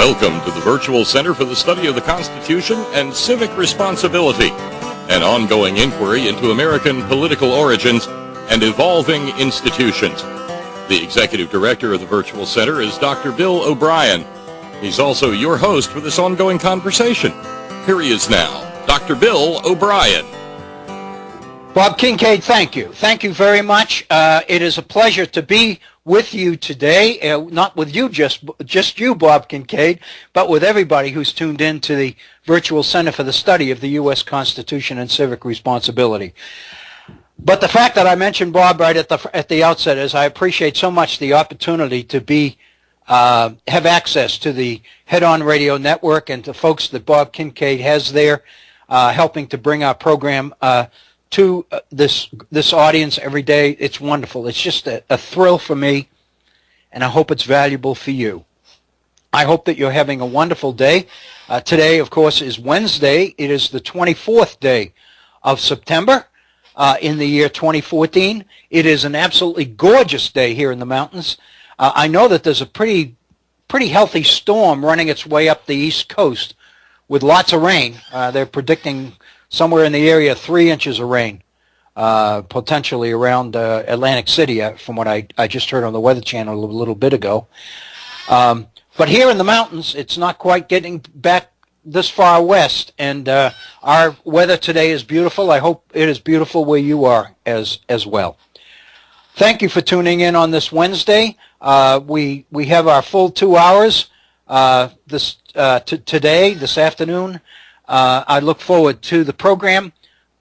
Welcome to the Virtual Center for the Study of the Constitution and Civic Responsibility, an ongoing inquiry into American political origins and evolving institutions. The Executive Director of the Virtual Center is Dr. Bill O'Brien. He's also your host for this ongoing conversation. Here he is now, Dr. Bill O'Brien. Bob Kincaid, thank you. Thank you very much. It is a pleasure to be with you today, not with you, just you, Bob Kincaid, but with everybody who's tuned in to the Virtual Center for the Study of the U.S. Constitution and Civic Responsibility. But the fact that I mentioned Bob right at the outset is I appreciate so much the opportunity to have access to the Head On Radio Network and to folks that Bob Kincaid has there, helping to bring our program to this audience every day. It's wonderful. It's just a thrill for me, and I hope it's valuable for you. I hope that you're having a wonderful day. Today, of course, is Wednesday. It is the 24th day of September in the year 2014. It is an absolutely gorgeous day here in the mountains. I know that there's a pretty healthy storm running its way up the East Coast with lots of rain. They're predicting somewhere in the area 3 inches of rain, potentially around Atlantic City, from what I just heard on the Weather Channel a little bit ago. But here in the mountains, it's not quite getting back this far west, and our weather today is beautiful. I hope it is beautiful where you are as well. Thank you for tuning in on this Wednesday. We have our full 2 hours today, this afternoon. I look forward to the program.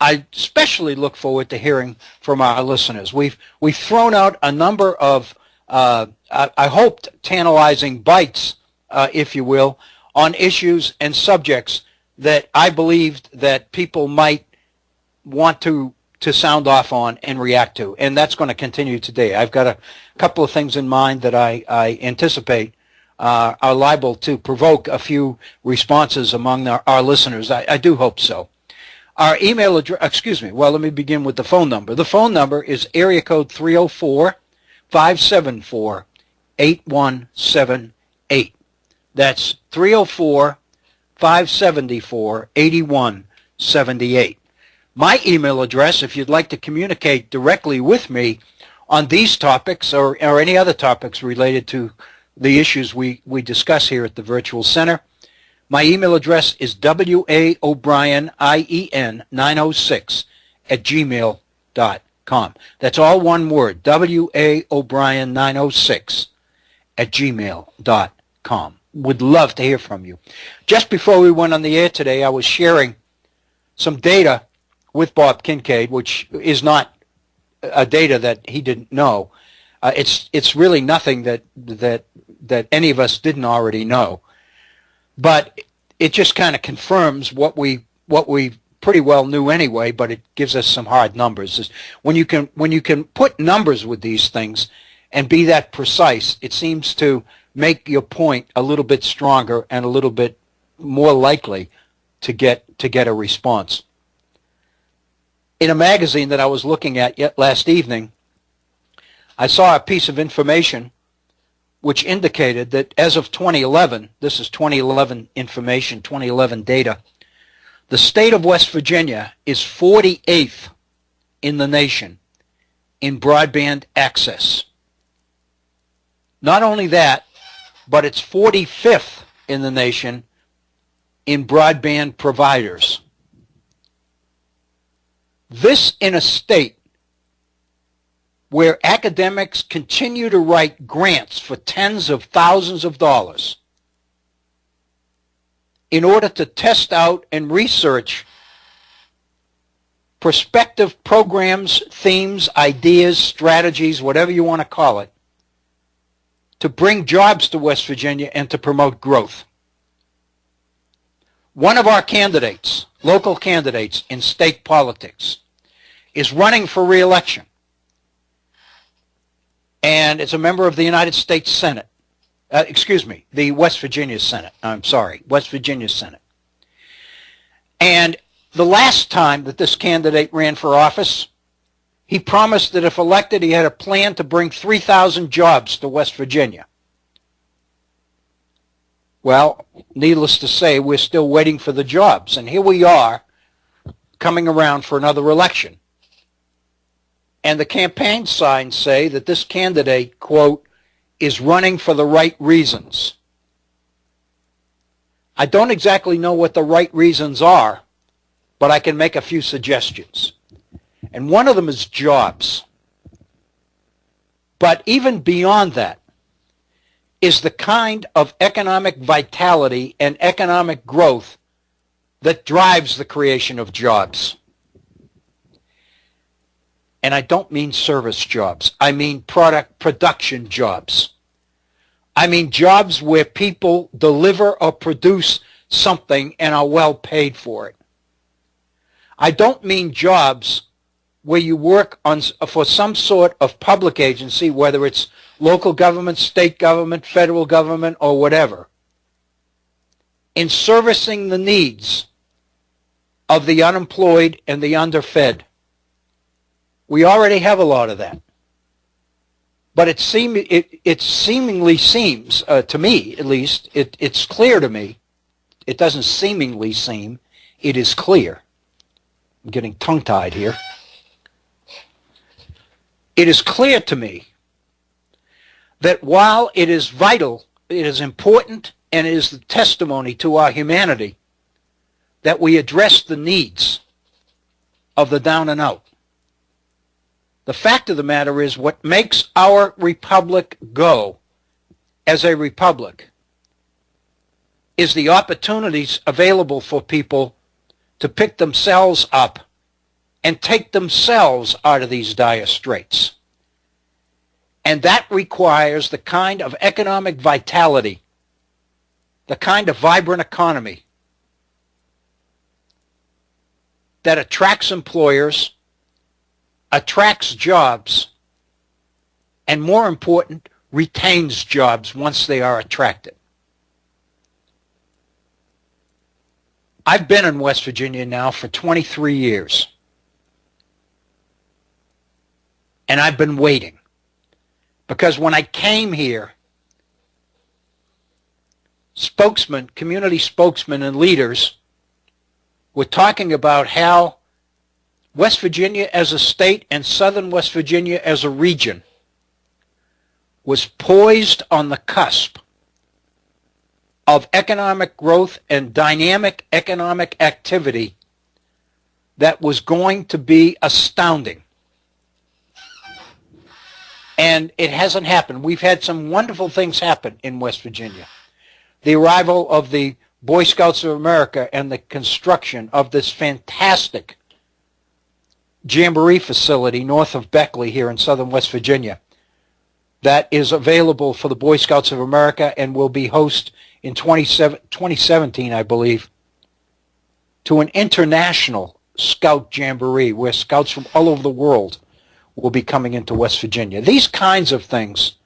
I especially look forward to hearing from our listeners. We've thrown out a number of, I hope, tantalizing bites, if you will, on issues and subjects that I believed that people might want to sound off on and react to, and that's going to continue today. I've got a couple of things in mind that I anticipate are liable to provoke a few responses among our listeners. I do hope so. Our email address, let me begin with the phone number. The phone number is area code 304-574-8178. That's 304-574-8178. My email address, if you'd like to communicate directly with me on these topics or any other topics related to the issues we discuss here at the Virtual Center, my email address is waobrien906@gmail.com. That's all one word, waobrien906@gmail.com. Would love to hear from you. Just before we went on the air today, I was sharing some data with Bob Kincaid, which is not a data that he didn't know. It's really nothing that any of us didn't already know, but it just kind of confirms what we pretty well knew anyway. But it gives us some hard numbers. When you can put numbers with these things and be that precise, it seems to make your point a little bit stronger and a little bit more likely to get a response. In a magazine that I was looking at last evening, I saw a piece of information which indicated that as of 2011, this is 2011 information, 2011 data, the state of West Virginia is 48th in the nation in broadband access. Not only that, but it's 45th in the nation in broadband providers. This in a state where academics continue to write grants for tens of thousands of dollars in order to test out and research prospective programs, themes, ideas, strategies, whatever you want to call it, to bring jobs to West Virginia and to promote growth. One of our candidates, local candidates in state politics, is running for re-election. And it's a member of the United States Senate. The West Virginia Senate. West Virginia Senate. And the last time that this candidate ran for office, he promised that if elected, he had a plan to bring 3,000 jobs to West Virginia. Well, needless to say, we're still waiting for the jobs. And here we are coming around for another election. And the campaign signs say that this candidate, quote, is running for the right reasons. I don't exactly know what the right reasons are, but I can make a few suggestions. And one of them is jobs. But even beyond that is the kind of economic vitality and economic growth that drives the creation of jobs. And I don't mean service jobs. I mean production jobs. I mean jobs where people deliver or produce something and are well paid for it. I don't mean jobs where you work for some sort of public agency, whether it's local government, state government, federal government, or whatever, in servicing the needs of the unemployed and the underfed. We already have a lot of that. But it seemingly seems, to me at least, it's clear to me, it doesn't seemingly seem, it is clear. I'm getting tongue-tied here. It is clear to me that while it is vital, it is important, and it is the testimony to our humanity that we address the needs of the down and out. The fact of the matter is what makes our republic go as a republic is the opportunities available for people to pick themselves up and take themselves out of these dire straits. And that requires the kind of economic vitality, the kind of vibrant economy that attracts employers, attracts jobs, and more important, retains jobs once they are attracted. I've been in West Virginia now for 23 years. And I've been waiting. Because when I came here, community spokesmen and leaders were talking about how West Virginia as a state and southern West Virginia as a region was poised on the cusp of economic growth and dynamic economic activity that was going to be astounding. And it hasn't happened. We've had some wonderful things happen in West Virginia. The arrival of the Boy Scouts of America and the construction of this fantastic jamboree facility north of Beckley here in southern West Virginia that is available for the Boy Scouts of America and will be host in 2017, I believe, to an international scout jamboree where scouts from all over the world will be coming into West Virginia. These kinds of things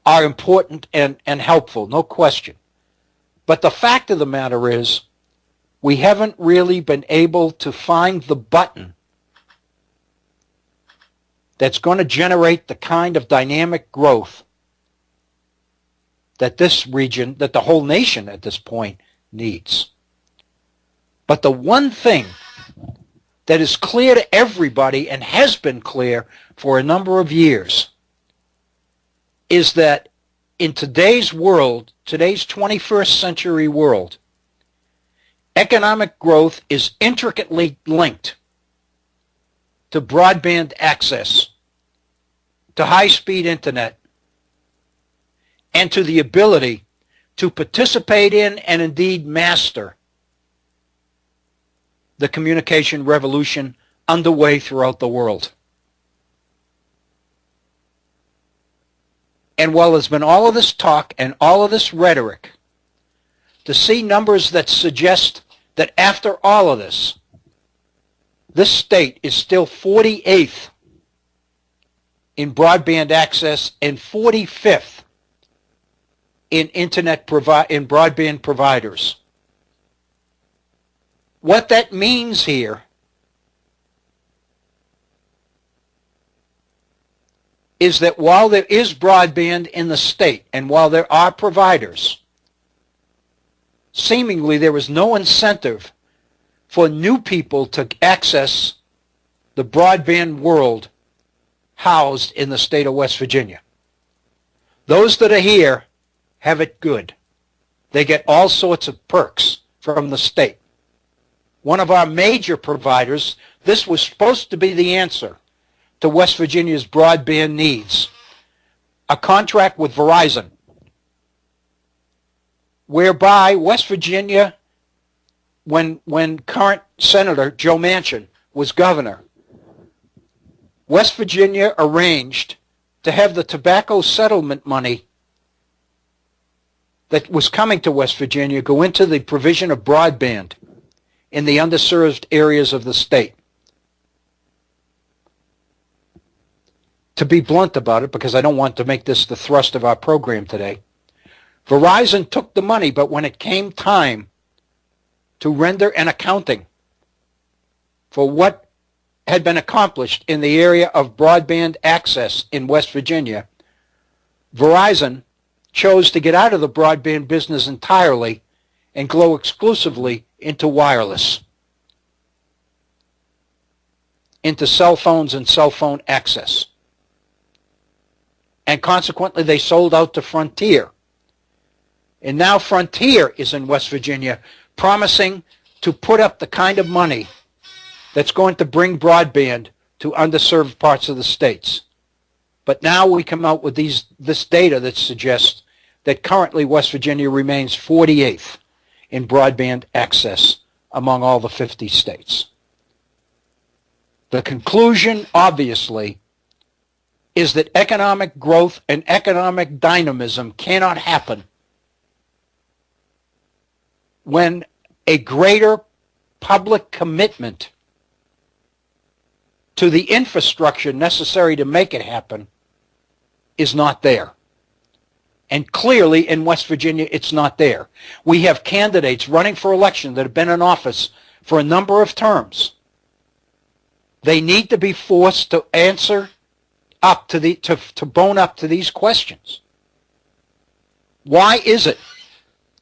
are important and helpful, no question. But the fact of the matter is we haven't really been able to find the button that's going to generate the kind of dynamic growth that this region, that the whole nation at this point needs. But the one thing that is clear to everybody and has been clear for a number of years is that in today's world, today's 21st century world, economic growth is intricately linked to broadband access, to high-speed internet, and to the ability to participate in and indeed master the communication revolution underway throughout the world. And while there's been all of this talk and all of this rhetoric, to see numbers that suggest that after all of this, this state is still 48th in broadband access and 45th in broadband providers. What that means here is that while there is broadband in the state and while there are providers, seemingly there was no incentive for new people to access the broadband world housed in the state of West Virginia. Those that are here have it good. They get all sorts of perks from the state. One of our major providers, this was supposed to be the answer to West Virginia's broadband needs, a contract with Verizon, whereby West Virginia, when current Senator Joe Manchin was governor, West Virginia arranged to have the tobacco settlement money that was coming to West Virginia go into the provision of broadband in the underserved areas of the state. To be blunt about it, because I don't want to make this the thrust of our program today, Verizon took the money, but when it came time to render an accounting for what had been accomplished in the area of broadband access in West Virginia, Verizon chose to get out of the broadband business entirely and go exclusively into wireless, into cell phones and cell phone access. And consequently, they sold out to Frontier. And now Frontier is in West Virginia promising to put up the kind of money that's going to bring broadband to underserved parts of the states. But now we come out with this data that suggests that currently West Virginia remains 48th in broadband access among all the 50 states. The conclusion, obviously, is that economic growth and economic dynamism cannot happen when a greater public commitment to the infrastructure necessary to make it happen is not there. And clearly in West Virginia, it's not there. We have candidates running for election that have been in office for a number of terms. They need to be forced to answer up to to bone up to these questions. Why is it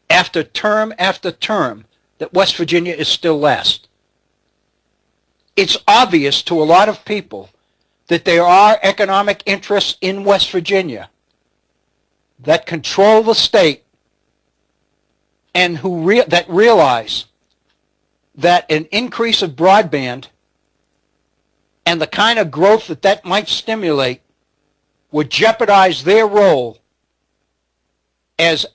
after term that West Virginia is still last? It's obvious to a lot of people that there are economic interests in West Virginia that control the state and that realize that an increase of broadband and the kind of growth that might stimulate would jeopardize their role as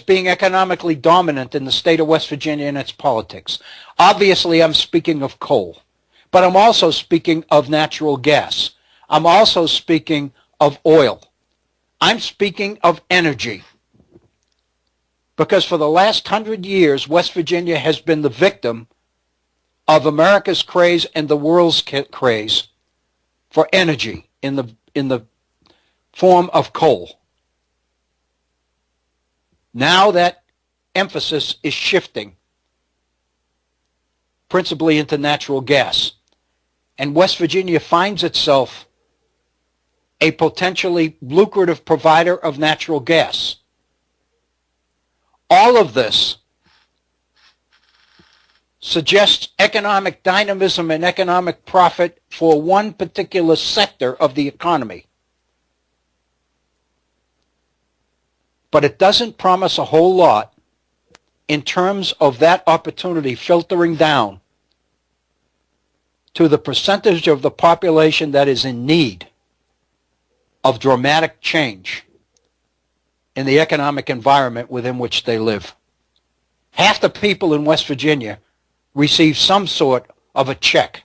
being economically dominant in the state of West Virginia and its politics. Obviously, I'm speaking of coal, but I'm also speaking of natural gas. I'm also speaking of oil. I'm speaking of energy. Because for the last 100 years, West Virginia has been the victim of America's craze and the world's craze for energy in the form of coal. Now that emphasis is shifting principally into natural gas. And West Virginia finds itself a potentially lucrative provider of natural gas. All of this suggests economic dynamism and economic profit for one particular sector of the economy. But it doesn't promise a whole lot in terms of that opportunity filtering down to the percentage of the population that is in need of dramatic change in the economic environment within which they live. Half the people in West Virginia receive some sort of a check,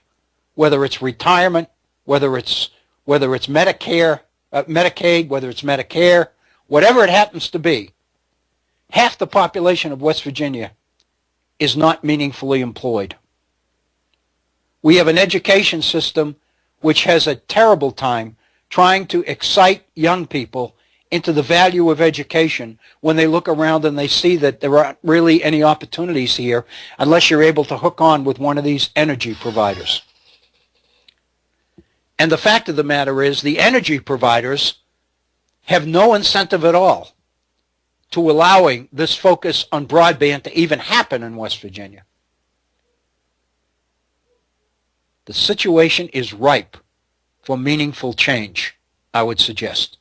whether it's retirement, whether it's Medicare, Medicaid, whether it's Medicare, whatever it happens to be. Half the population of West Virginia is not meaningfully employed. We have an education system which has a terrible time trying to excite young people into the value of education when they look around and they see that there aren't really any opportunities here unless you're able to hook on with one of these energy providers. And the fact of the matter is the energy providers have no incentive at all to allowing this focus on broadband to even happen in West Virginia. The situation is ripe for meaningful change, I would suggest.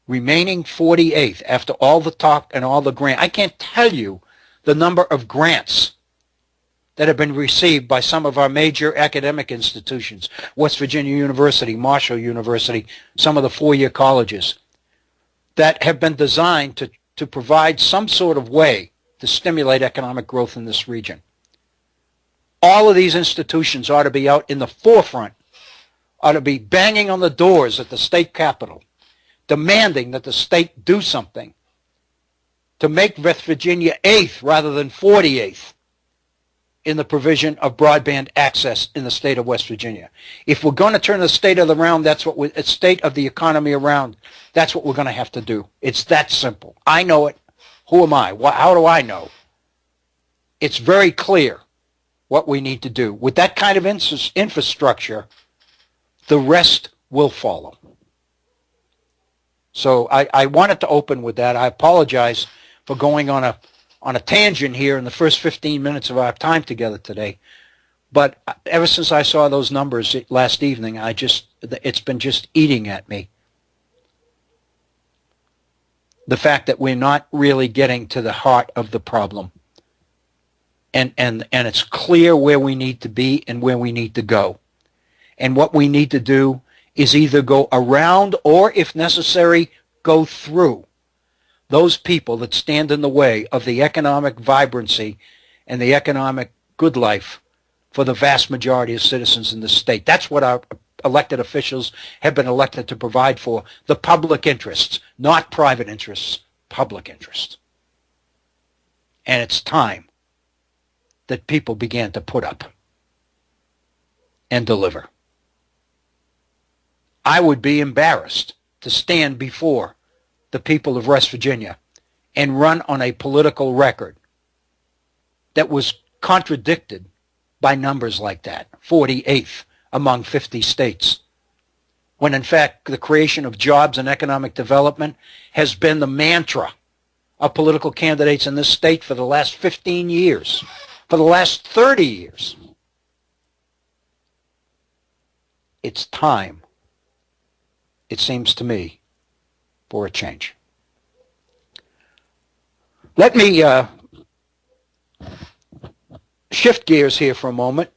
Remaining 48th after all the talk and all the grant. I can't tell you the number of grants that have been received by some of our major academic institutions, West Virginia University, Marshall University, some of the four-year colleges, that have been designed to provide some sort of way to stimulate economic growth in this region. All of these institutions ought to be out in the forefront, ought to be banging on the doors at the state capitol, demanding that the state do something to make West Virginia 8th rather than 48th in the provision of broadband access in the state of West Virginia. If we're going to turn the state of the state of the economy around, that's what we're going to have to do. It's that simple. I know it. Who am I? How do I know? It's very clear what we need to do. With that kind of infrastructure, the rest will follow. So I wanted to open with that. I apologize for going on a tangent here in the first 15 minutes of our time together today. But ever since I saw those numbers last evening, it's been just eating at me. The fact that we're not really getting to the heart of the problem. And it's clear where we need to be and where we need to go. And what we need to do is either go around or, if necessary, go through those people that stand in the way of the economic vibrancy and the economic good life for the vast majority of citizens in the state. That's what our elected officials have been elected to provide for, the public interests, not private interests, public interests. And it's time that people began to put up and deliver. I would be embarrassed to stand before the people of West Virginia and run on a political record that was contradicted by numbers like that, 48th among 50 states, when in fact the creation of jobs and economic development has been the mantra of political candidates in this state for the last 15 years, for the last 30 years. It's time, it seems to me, for a change. Let me shift gears here for a moment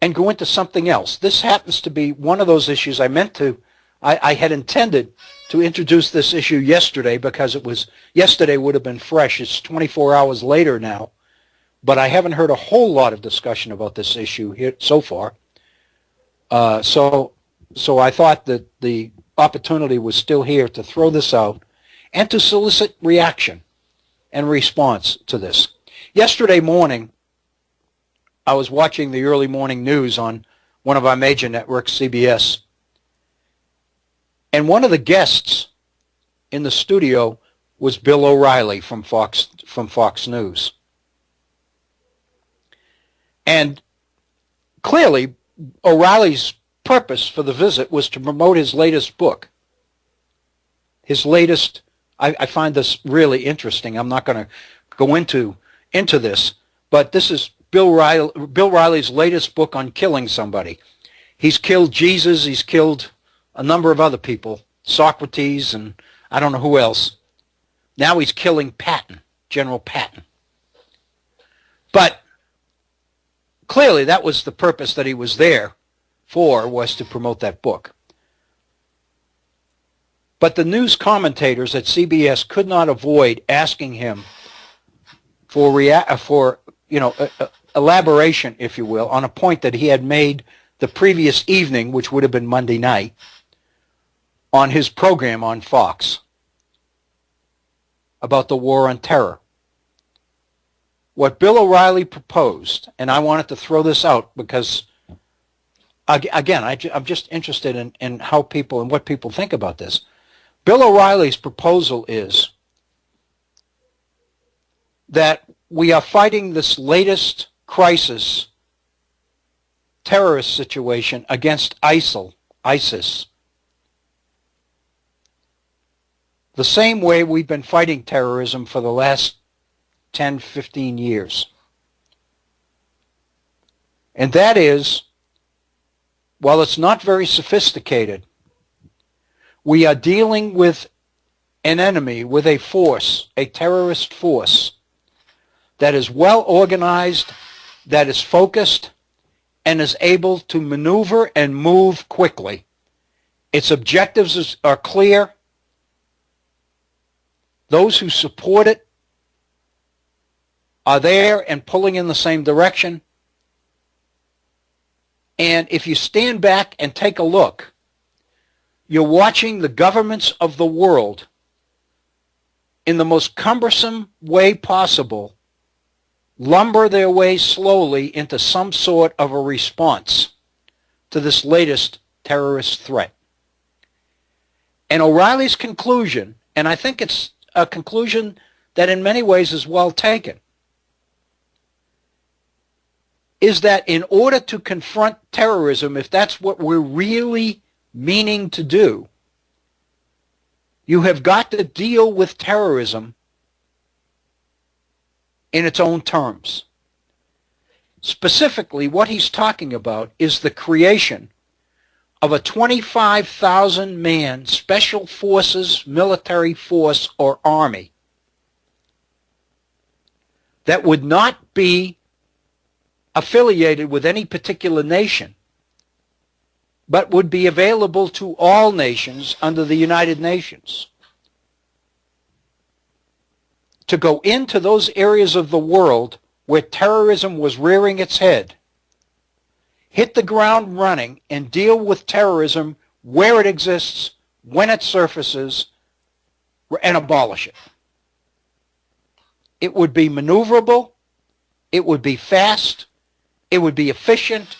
and go into something else. This happens to be one of those issues I had intended to introduce this issue yesterday because yesterday would have been fresh. It's 24 hours later now, but I haven't heard a whole lot of discussion about this issue here so far. So I thought that the opportunity was still here to throw this out and to solicit reaction and response to this. Yesterday morning, I was watching the early morning news on one of our major networks, CBS, and one of the guests in the studio was Bill O'Reilly from Fox News. And clearly, O'Reilly's purpose for the visit was to promote his latest book. His latest, I find this really interesting. I'm not going to go into this, but this is Bill Riley's latest book on killing somebody. He's killed Jesus, he's killed a number of other people, Socrates, and I don't know who else. Now he's killing Patton, General Patton. But clearly that was the purpose that he was there for, was to promote that book. But the news commentators at CBS could not avoid asking him for elaboration, if you will, on a point that he had made the previous evening, which would have been Monday night, on his program on Fox about the war on terror. What Bill O'Reilly proposed, and I wanted to throw this out because, again, I'm just interested in how people and what people think about this. Bill O'Reilly's proposal is that we are fighting this latest crisis, terrorist situation against ISIS, the same way we've been fighting terrorism for the last 10, 15 years. And that is, while it's not very sophisticated, we are dealing with an enemy, with a force, a terrorist force, that is well organized, that is focused, and is able to maneuver and move quickly. Its objectives are clear. Those who support it are there and pulling in the same direction. And if you stand back and take a look, you're watching the governments of the world in the most cumbersome way possible lumber their way slowly into some sort of a response to this latest terrorist threat. And O'Reilly's conclusion, and I think it's a conclusion that in many ways is well taken, is that in order to confront terrorism, if that's what we're really meaning to do, you have got to deal with terrorism in its own terms. Specifically, what he's talking about is the creation of a 25,000-man special forces military force or army that would not be affiliated with any particular nation, but would be available to all nations under the United Nations to go into those areas of the world where terrorism was rearing its head, hit the ground running, and deal with terrorism where it exists, when it surfaces, and abolish it. It would be maneuverable, it would be fast, it would be efficient,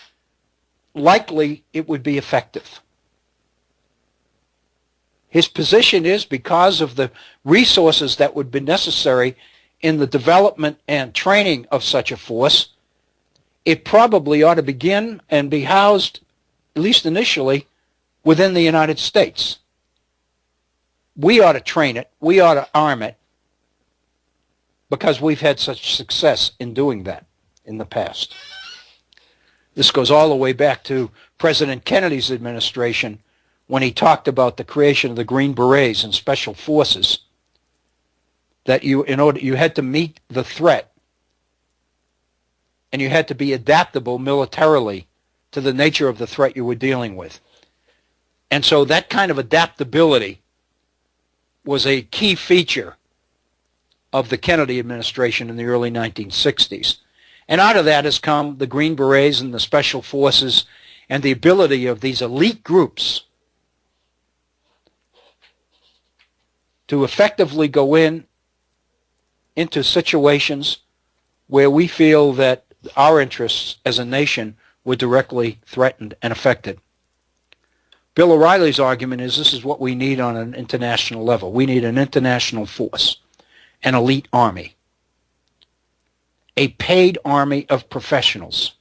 likely it would be effective. His position is, because of the resources that would be necessary in the development and training of such a force, it probably ought to begin and be housed, at least initially, within the United States. We ought to train it, we ought to arm it, because we've had such success in doing that in the past. This goes all the way back to President Kennedy's administration, when he talked about the creation of the Green Berets and special forces, that you had to meet the threat, and you had to be adaptable militarily to the nature of the threat you were dealing with. And so that kind of adaptability was a key feature of the Kennedy administration in the early 1960s. And out of that has come the Green Berets and the special forces and the ability of these elite groups to effectively go into situations where we feel that our interests as a nation were directly threatened and affected. Bill O'Reilly's argument is this is what we need on an international level. We need an international force, an elite army, a paid army of professionals.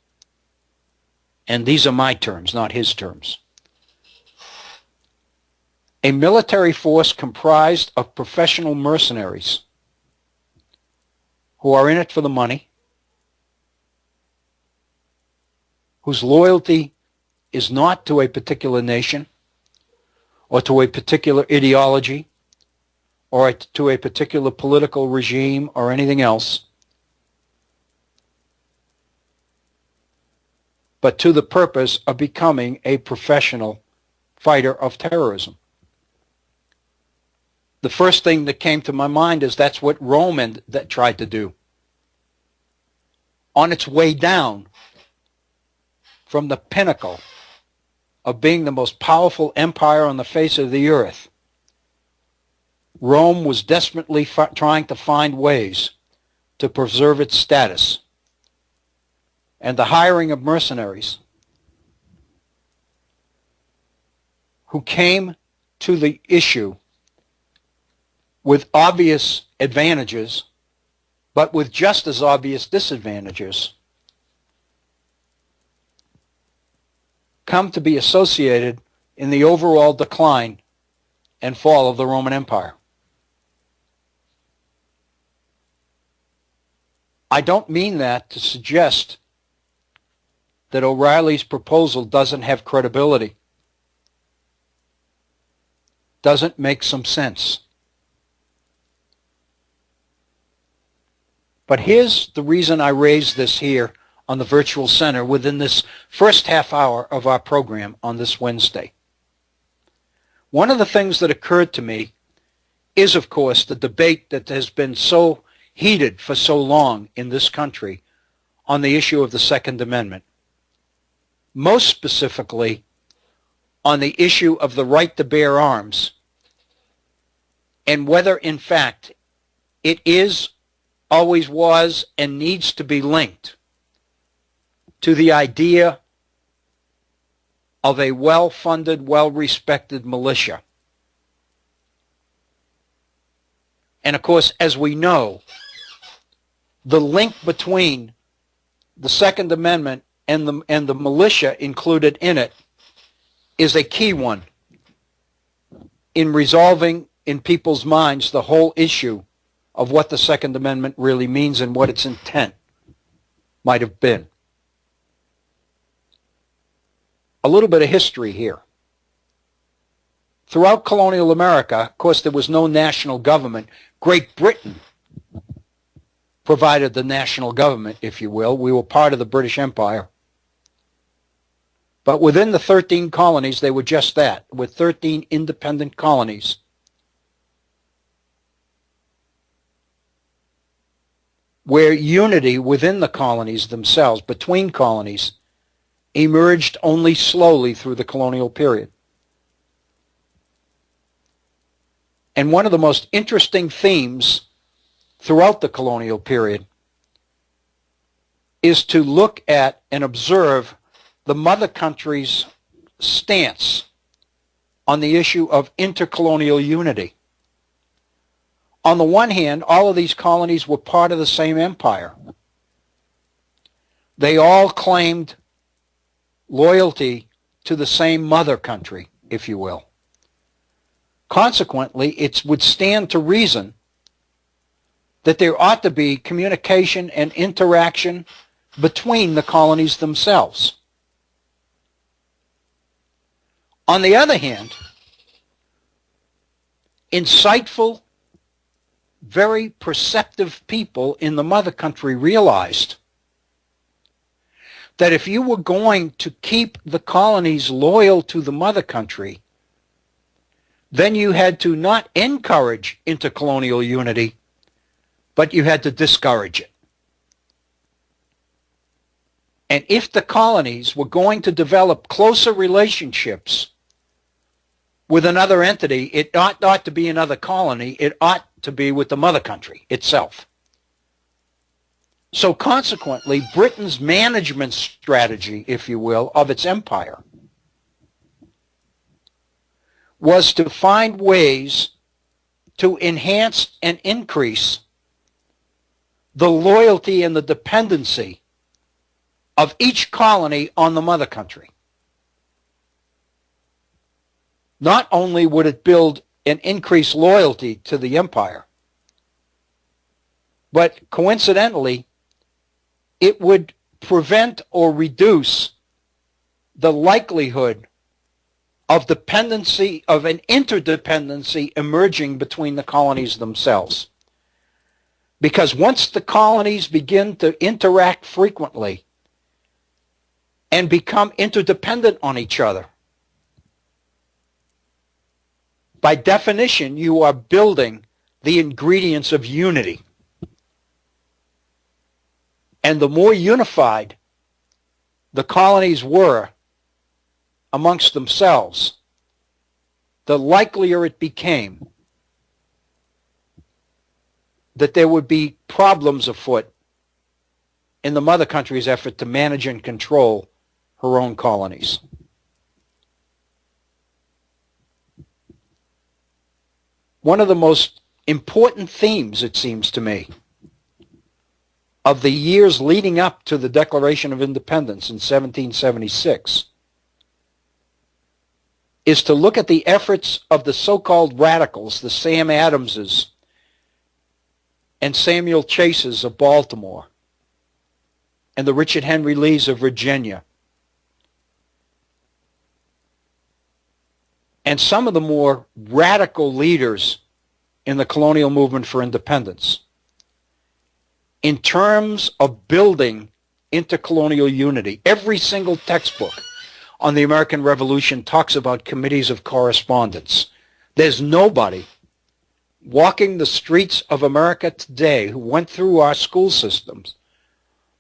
And these are my terms, not his terms. A military force comprised of professional mercenaries who are in it for the money, whose loyalty is not to a particular nation or to a particular ideology or to a particular political regime or anything else, but to the purpose of becoming a professional fighter of terrorism. The first thing that came to my mind is that's what Rome that tried to do. On its way down from the pinnacle of being the most powerful empire on the face of the earth, Rome was desperately trying to find ways to preserve its status. And the hiring of mercenaries who came to the issue with obvious advantages, but with just as obvious disadvantages, come to be associated in the overall decline and fall of the Roman Empire. I don't mean that to suggest that O'Reilly's proposal doesn't have credibility, doesn't make some sense. But here's the reason I raised this here on the Virtual Center within this first half hour of our program on this Wednesday. One of the things that occurred to me is, of course, the debate that has been so heated for so long in this country on the issue of the Second Amendment. Most specifically on the issue of the right to bear arms and whether, in fact, it is, always was, and needs to be linked to the idea of a well-funded, well-respected militia. And of course, as we know, the link between the Second Amendment and the militia included in it is a key one in resolving in people's minds the whole issue of what the Second Amendment really means and what its intent might have been. A little bit of history here. Throughout colonial America, of course, there was no national government. Great Britain provided the national government, if you will. We were part of the British Empire. But within the 13 colonies, they were just that, with 13 independent colonies. Where unity within the colonies themselves, between colonies, emerged only slowly through the colonial period. And one of the most interesting themes throughout the colonial period is to look at and observe the mother country's stance on the issue of intercolonial unity. On the one hand, all of these colonies were part of the same empire. They all claimed loyalty to the same mother country, if you will. Consequently, it would stand to reason that there ought to be communication and interaction between the colonies themselves. On the other hand, insightful, very perceptive people in the mother country realized that if you were going to keep the colonies loyal to the mother country, then you had to not encourage intercolonial unity, but you had to discourage it. And if the colonies were going to develop closer relationships with another entity, it ought not to be another colony, it ought to be with the mother country itself. So consequently, Britain's management strategy, if you will, of its empire was to find ways to enhance and increase the loyalty and the dependency of each colony on the mother country. Not only would it build and increase loyalty to the empire, but coincidentally, it would prevent or reduce the likelihood of dependency, of an interdependency emerging between the colonies themselves. Because once the colonies begin to interact frequently and become interdependent on each other, by definition, you are building the ingredients of unity. And the more unified the colonies were amongst themselves, the likelier it became that there would be problems afoot in the mother country's effort to manage and control her own colonies. One of the most important themes, it seems to me, of the years leading up to the Declaration of Independence in 1776 is to look at the efforts of the so-called radicals, the Sam Adamses and Samuel Chases of Baltimore, and the Richard Henry Lees of Virginia, and some of the more radical leaders in the colonial movement for independence, in terms of building intercolonial unity. Every single textbook on the American Revolution talks about committees of correspondence. There's nobody walking the streets of America today who went through our school systems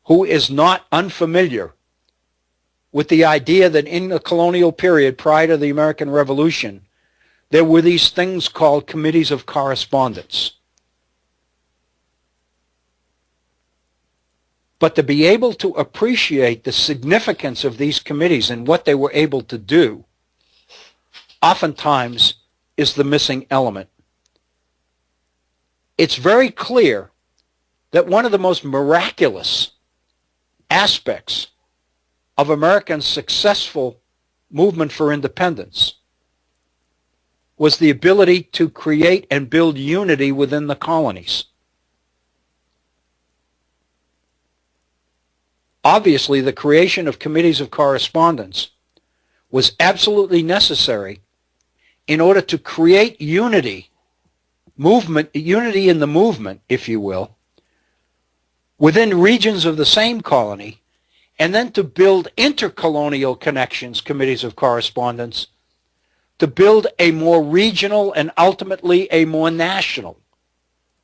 who is not unfamiliar with the idea that in the colonial period prior to the American Revolution, there were these things called committees of correspondence. But to be able to appreciate the significance of these committees and what they were able to do, oftentimes is the missing element. It's very clear that one of the most miraculous aspects of American successful movement for independence was the ability to create and build unity within the colonies. Obviously, the creation of committees of correspondence was absolutely necessary in order to create unity in the movement, if you will, within regions of the same colony, and then to build intercolonial connections, committees of correspondence, to build a more regional and ultimately a more national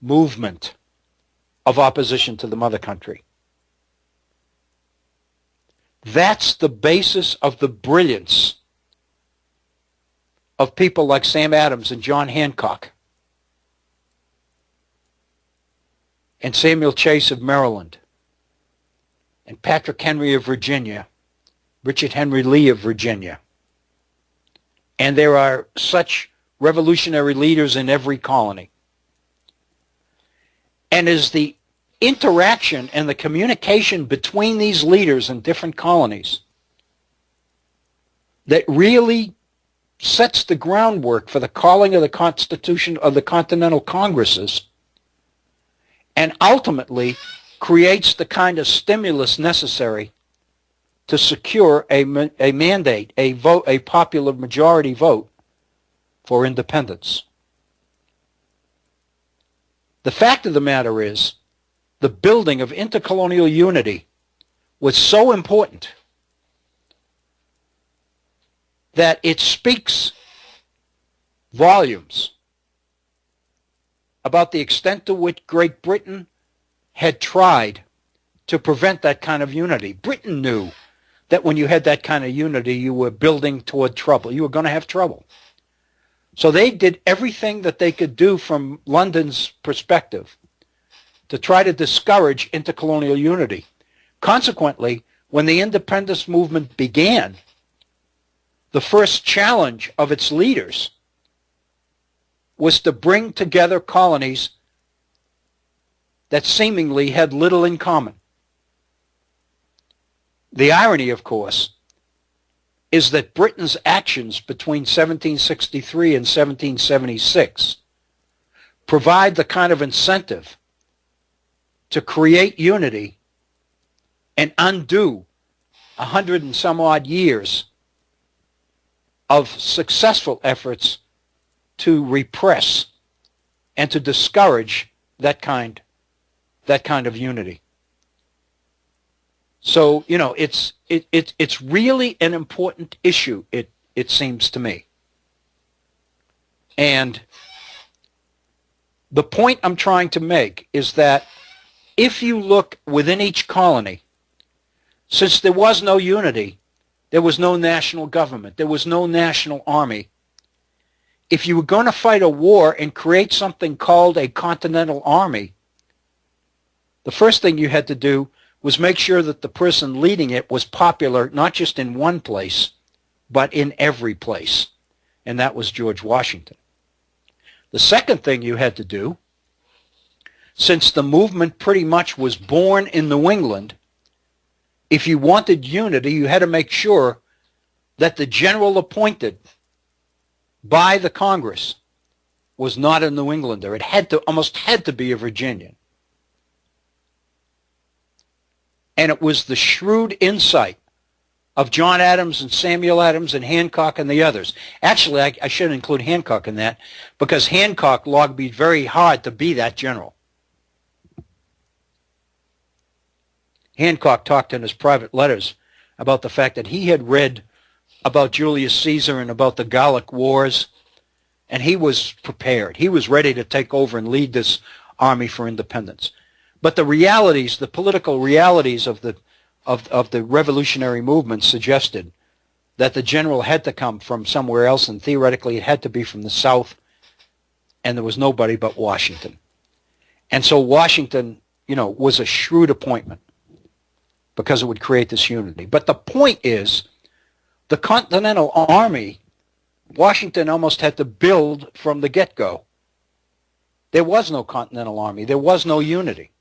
movement of opposition to the mother country. That's the basis of the brilliance of people like Sam Adams and John Hancock and Samuel Chase of Maryland and Patrick Henry of Virginia, Richard Henry Lee of Virginia. And there are such revolutionary leaders in every colony. And as the interaction and the communication between these leaders in different colonies that really sets the groundwork for the calling of the Constitution of the Continental Congresses and ultimately creates the kind of stimulus necessary to secure a mandate, a vote, a popular majority vote for independence. The fact of the matter is, the building of intercolonial unity was so important that it speaks volumes about the extent to which Great Britain had tried to prevent that kind of unity. Britain knew that when you had that kind of unity, you were building toward trouble. You were going to have trouble. So they did everything that they could do from London's perspective to try to discourage intercolonial unity. Consequently, when the independence movement began, the first challenge of its leaders was to bring together colonies that seemingly had little in common. The irony, of course, is that Britain's actions between 1763 and 1776 provide the kind of incentive to create unity and undo 100 and some odd years of successful efforts to repress and to discourage that kind of unity. So, you know, it's really an important issue, it seems to me. And the point I'm trying to make is that if you look within each colony, since there was no unity, there was no national government, there was no national army. If you were going to fight a war and create something called a continental army, the first thing you had to do was make sure that the person leading it was popular not just in one place, but in every place. And that was George Washington. The second thing you had to do, since the movement pretty much was born in New England, if you wanted unity, you had to make sure that the general appointed by the Congress was not a New Englander. It almost had to be a Virginian. And it was the shrewd insight of John Adams and Samuel Adams and Hancock and the others. Actually, I should include Hancock in that, because Hancock lobbied very hard to be that general. Hancock talked in his private letters about the fact that he had read about Julius Caesar and about the Gallic Wars, and he was prepared. He was ready to take over and lead this army for independence. But the realities, the political realities of the revolutionary movement suggested that the general had to come from somewhere else, and theoretically it had to be from the South, and there was nobody but Washington. And so Washington, was a shrewd appointment because it would create this unity. But the point is, the Continental Army, Washington almost had to build from the get-go. There was no Continental Army. There was no unity.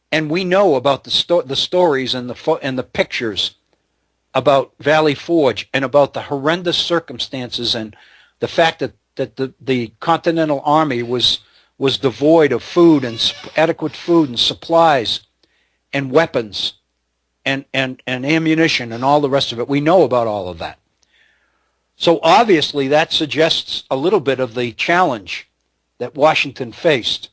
And we know about the stories and the pictures about Valley Forge and about the horrendous circumstances and the fact that the Continental Army was devoid of food and adequate food and supplies and weapons and ammunition and all the rest of it. We know about all of that. So obviously that suggests a little bit of the challenge that Washington faced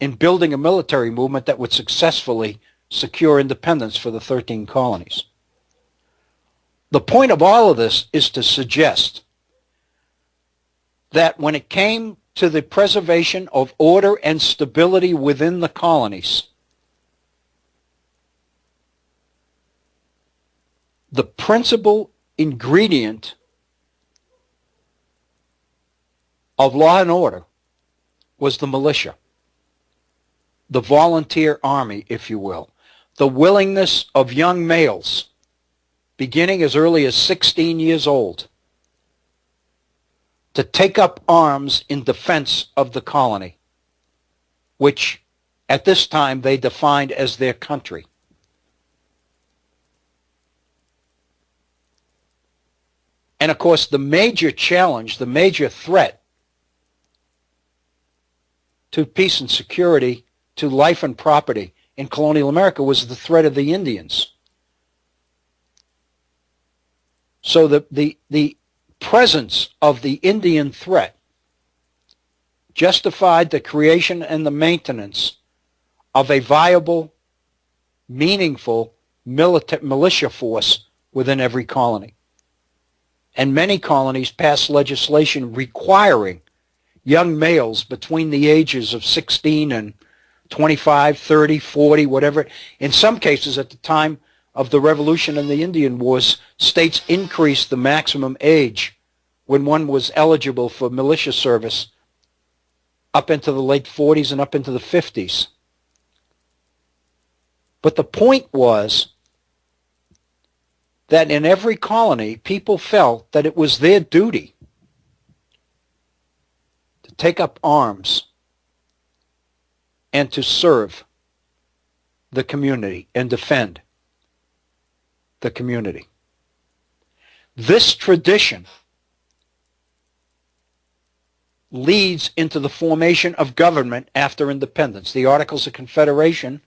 in building a military movement that would successfully secure independence for the 13 colonies. The point of all of this is to suggest that when it came to the preservation of order and stability within the colonies, the principal ingredient of law and order was the militia, the volunteer army, if you will, the willingness of young males, beginning as early as 16 years old, to take up arms in defense of the colony, which at this time they defined as their country. And of course, the major challenge, the major threat to peace and security, to life and property in colonial America was the threat of the Indians. So the presence of the Indian threat justified the creation and the maintenance of a viable, meaningful militia force within every colony. And many colonies passed legislation requiring young males between the ages of 16 and 25, 30, 40, whatever. In some cases, at the time of the Revolution and the Indian Wars, states increased the maximum age when one was eligible for militia service up into the late 40s and up into the 50s. But the point was that in every colony, people felt that it was their duty to take up arms and to serve the community and defend the community. This tradition leads into the formation of government after independence, the Articles of Confederation,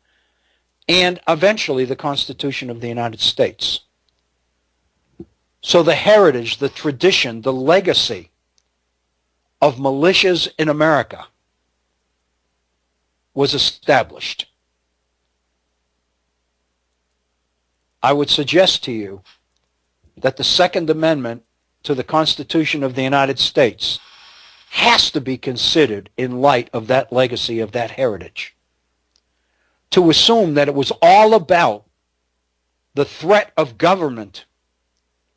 and eventually the Constitution of the United States. So the heritage, the tradition, the legacy of militias in America was established. I would suggest to you that the Second Amendment to the Constitution of the United States has to be considered in light of that legacy, of that heritage. To assume that it was all about the threat of government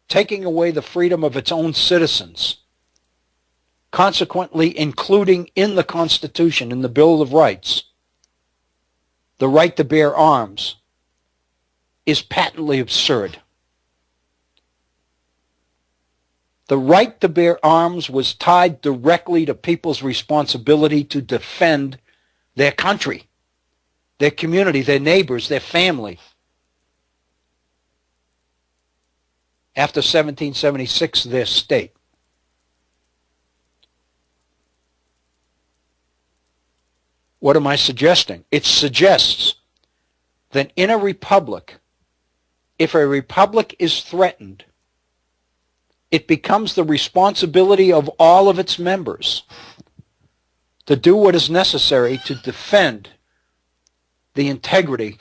taking away the freedom of its own citizens, consequently including in the Constitution, in the Bill of Rights, the right to bear arms, is patently absurd. The right to bear arms was tied directly to people's responsibility to defend their country, their community, their neighbors, their family. After 1776, their state. What am I suggesting? It suggests that in a republic, if a republic is threatened, it becomes the responsibility of all of its members to do what is necessary to defend the integrity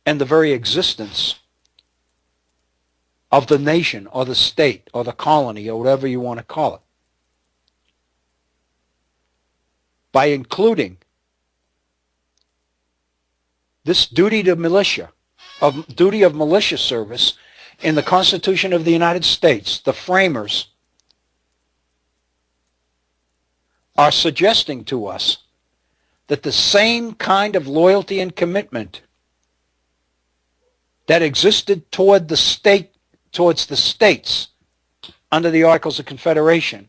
and the very existence of the nation or the state or the colony or whatever you want to call it, by including this duty to militia, duty of militia service in the Constitution of the United States. The framers are suggesting to us that the same kind of loyalty and commitment that existed towards the states under the Articles of Confederation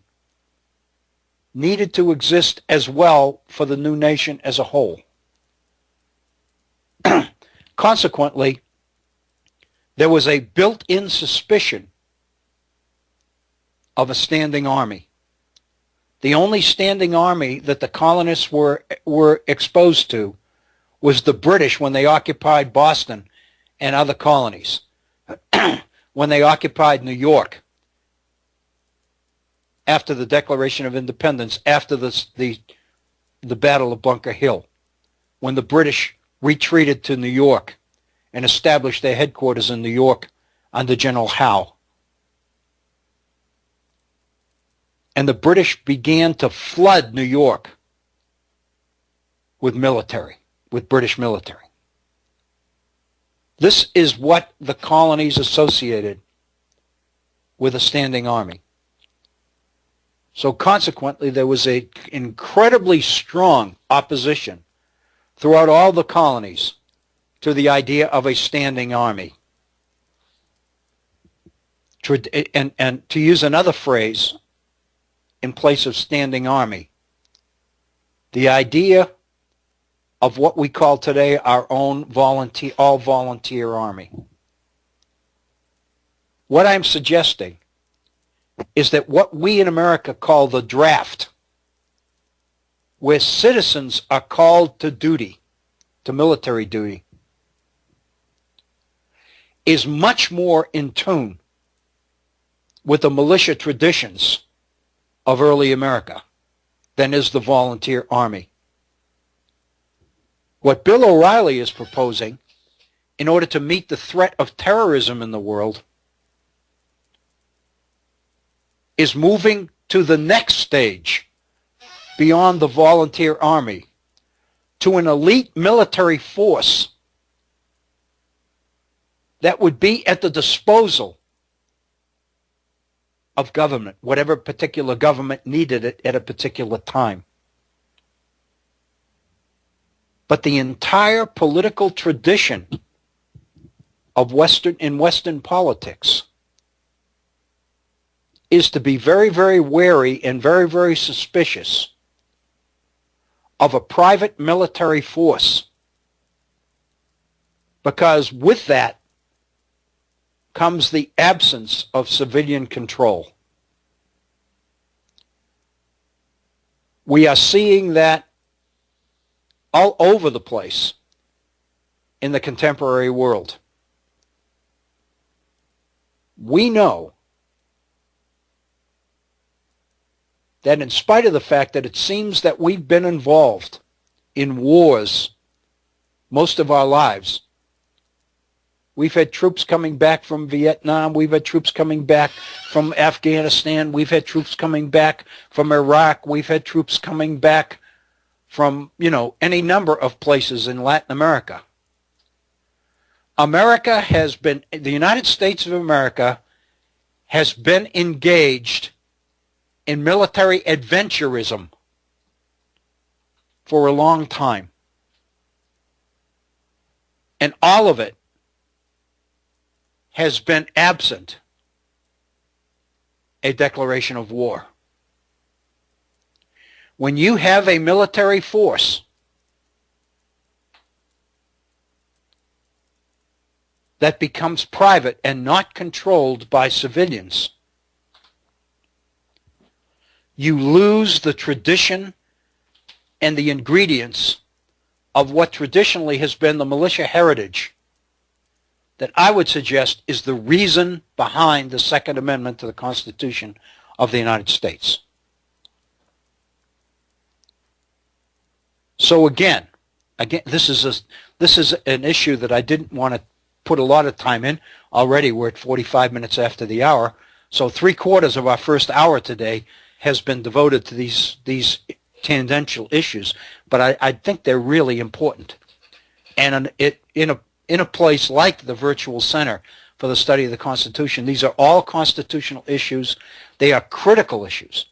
needed to exist as well for the new nation as a whole. Consequently, there was a built-in suspicion of a standing army. The only standing army that the colonists were exposed to was the British when they occupied Boston and other colonies, when they occupied New York after the Declaration of Independence, after the Battle of Bunker Hill, when the British retreated to New York and established their headquarters in New York under General Howe. And the British began to flood New York with British military. This is what the colonies associated with a standing army. So consequently, there was an incredibly strong opposition throughout all the colonies to the idea of a standing army. And to use another phrase in place of standing army, the idea of what we call today our own all-volunteer army. What I'm suggesting is that what we in America call the draft, where citizens are called to duty, to military duty, is much more in tune with the militia traditions of early America than is the volunteer army. What Bill O'Reilly is proposing, in order to meet the threat of terrorism in the world, is moving to the next stage beyond the volunteer army, to an elite military force that would be at the disposal of government, whatever particular government needed it at a particular time. But the entire political tradition of Western politics is to be very, very wary and very, very suspicious of a private military force, because with that comes the absence of civilian control. We are seeing that all over the place in the contemporary world. We know that in spite of the fact that it seems that we've been involved in wars most of our lives, we've had troops coming back from Vietnam, we've had troops coming back from Afghanistan, we've had troops coming back from Iraq, we've had troops coming back from, any number of places in Latin America. The United States of America has been engaged in military adventurism for a long time. And all of it has been absent a declaration of war. When you have a military force that becomes private and not controlled by civilians, you lose the tradition and the ingredients of what traditionally has been the militia heritage that I would suggest is the reason behind the Second Amendment to the Constitution of the United States. So again, this is an issue that I didn't want to put a lot of time in. Already we're at 45 minutes after the hour, so 3/4 of our first hour today has been devoted to these tangential issues, but I think they're really important. And in a place like the Virtual Center for the Study of the Constitution, these are all constitutional issues. They are critical issues.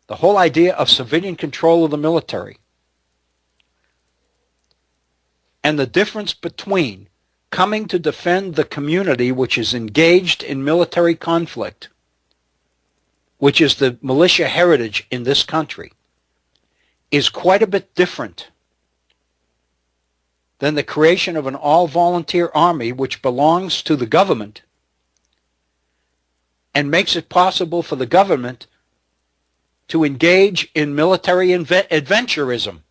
The whole idea of civilian control of the military and the difference between coming to defend the community which is engaged in military conflict, which is the militia heritage in this country, is quite a bit different than the creation of an all-volunteer army which belongs to the government and makes it possible for the government to engage in military adventurism.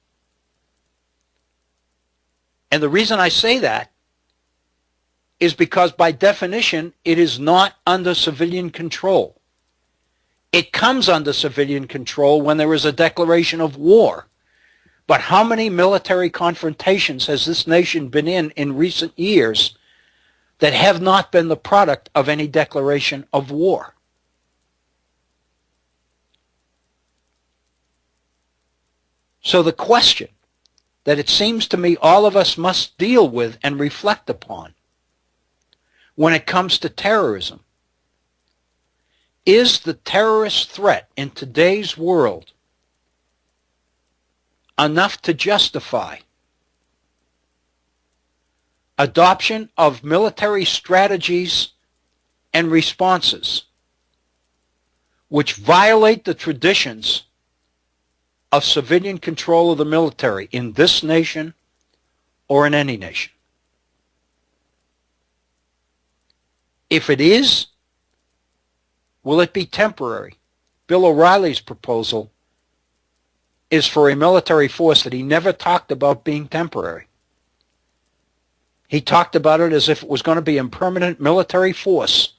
And the reason I say that is because by definition it is not under civilian control. It comes under civilian control when there is a declaration of war. But how many military confrontations has this nation been in recent years that have not been the product of any declaration of war? So the question that it seems to me all of us must deal with and reflect upon when it comes to terrorism is the terrorist threat in today's world enough to justify adoption of military strategies and responses which violate the traditions of civilian control of the military in this nation or in any nation? If it is, will it be temporary? Bill O'Reilly's proposal is for a military force that he never talked about being temporary. He talked about it as if it was going to be a permanent military force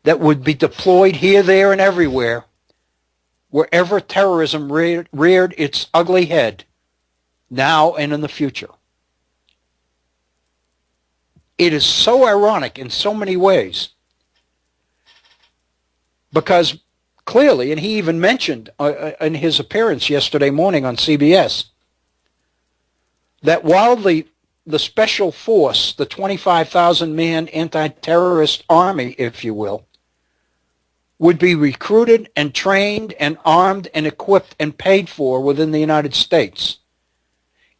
that would be deployed here, there, and everywhere, wherever terrorism reared its ugly head, now and in the future. It is so ironic in so many ways, because clearly, and he even mentioned in his appearance yesterday morning on CBS, that while the special force, the 25,000-man anti-terrorist army, if you will, would be recruited and trained and armed and equipped and paid for within the United States,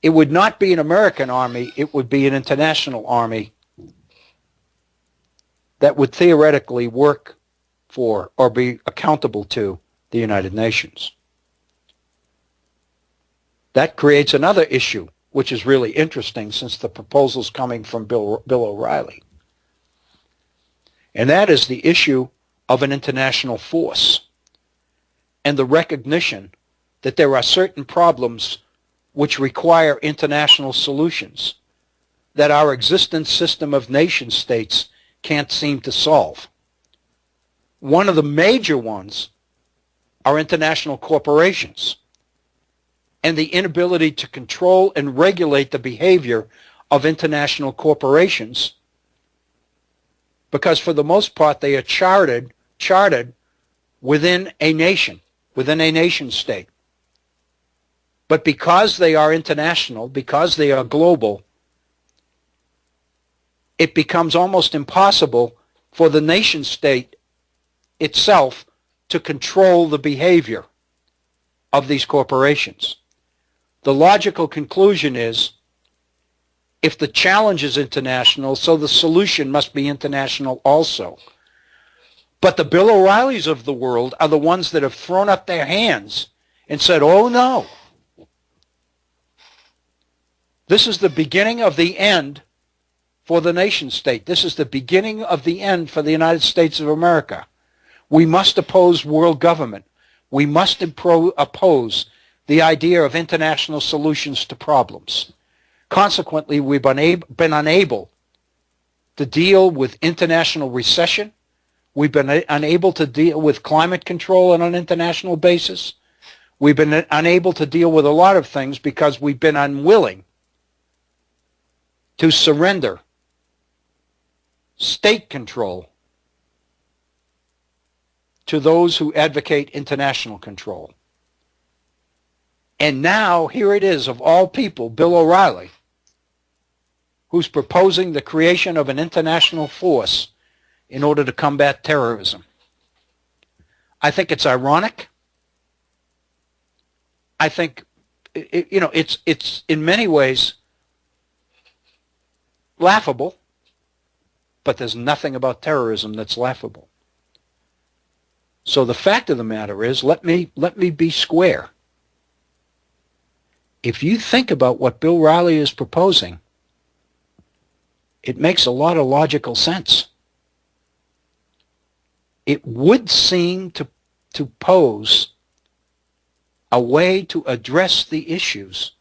it would not be an American army, it would be an international army that would theoretically work for or be accountable to the United Nations. That creates another issue, which is really interesting since the proposal's coming from Bill O'Reilly. And that is the issue of an international force and the recognition that there are certain problems which require international solutions that our existing system of nation states can't seem to solve. One of the major ones are international corporations and the inability to control and regulate the behavior of international corporations, because for the most part they are chartered within a nation state. But because they are international, because they are global, it becomes almost impossible for the nation state itself to control the behavior of these corporations. The logical conclusion is, if the challenge is international, so the solution must be international also. But the Bill O'Reillys of the world are the ones that have thrown up their hands and said, oh no, this is the beginning of the end for the nation state. This is the beginning of the end for the United States of America. We must oppose world government. We must oppose the idea of international solutions to problems. Consequently, we've been unable to deal with international recession. We've been unable to deal with climate control on an international basis. We've been unable to deal with a lot of things because we've been unwilling to surrender state control to those who advocate international control. And now, here it is, of all people, Bill O'Reilly, who's proposing the creation of an international force in order to combat terrorism. I think it's ironic. I think, it's in many ways laughable, but there's nothing about terrorism that's laughable. So the fact of the matter is, let me be square. If you think about what Bill O'Reilly is proposing, it makes a lot of logical sense. It would seem to pose a way to address the issues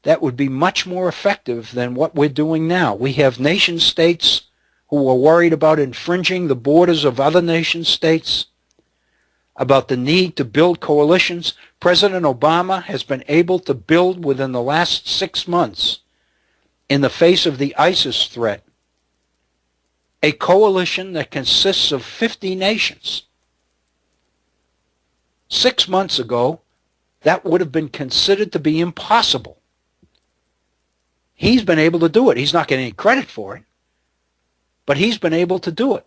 that would be much more effective than what we're doing now. We have nation states who are worried about infringing the borders of other nation states, about the need to build coalitions. President Obama has been able to build within the last 6 months, in the face of the ISIS threat, a coalition that consists of 50 nations. 6 months ago, that would have been considered to be impossible. He's been able to do it. He's not getting any credit for it, but he's been able to do it.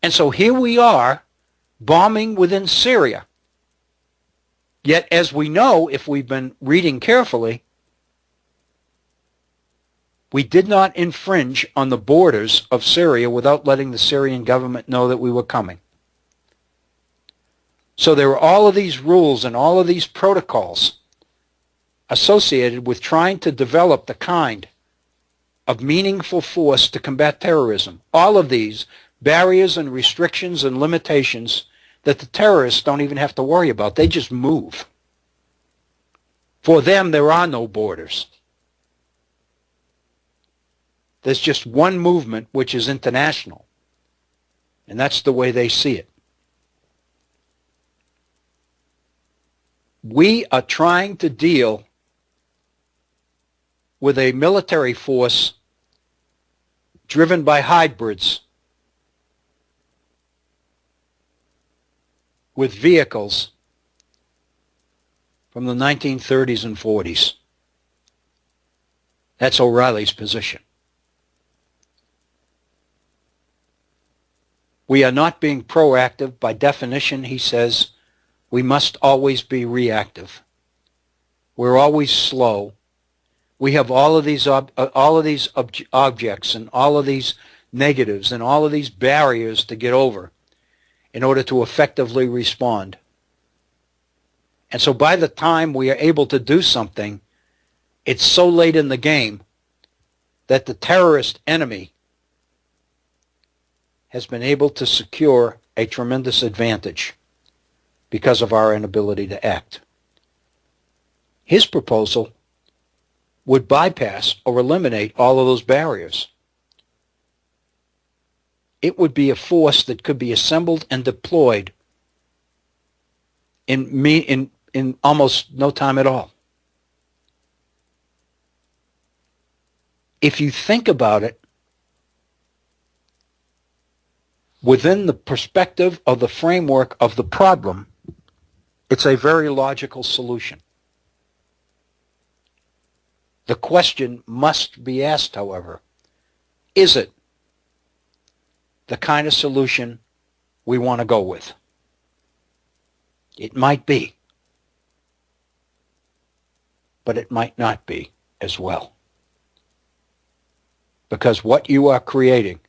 And so here we are, bombing within Syria. Yet, as we know, if we've been reading carefully, we did not infringe on the borders of Syria without letting the Syrian government know that we were coming. So there are all of these rules and all of these protocols associated with trying to develop the kind of meaningful force to combat terrorism. All of these barriers and restrictions and limitations that the terrorists don't even have to worry about. They just move. For them, there are no borders. There's just one movement, which is international. And that's the way they see it. We are trying to deal with a military force driven by hybrids with vehicles from the 1930s and 40s. That's O'Reilly's position. We are not being proactive. By definition, he says, we must always be reactive. We're always slow. We have all of these objects and all of these negatives and all of these barriers to get over in order to effectively respond. And so by the time we are able to do something, it's so late in the game that the terrorist enemy has been able to secure a tremendous advantage because of our inability to act. His proposal would bypass or eliminate all of those barriers. It would be a force that could be assembled and deployed in almost no time at all. If you think about it, within the perspective of the framework of the problem, it's a very logical solution. The question must be asked, however, is it the kind of solution we want to go with? It might be, but it might not be as well. Because what you are creating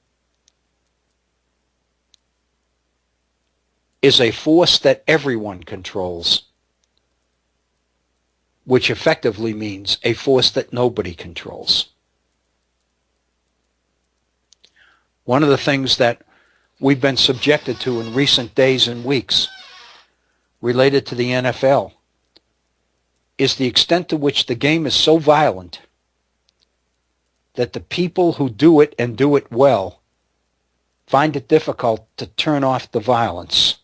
is a force that everyone controls, which effectively means a force that nobody controls. One of the things that we've been subjected to in recent days and weeks related to the NFL is the extent to which the game is so violent that the people who do it and do it well find it difficult to turn off the violence,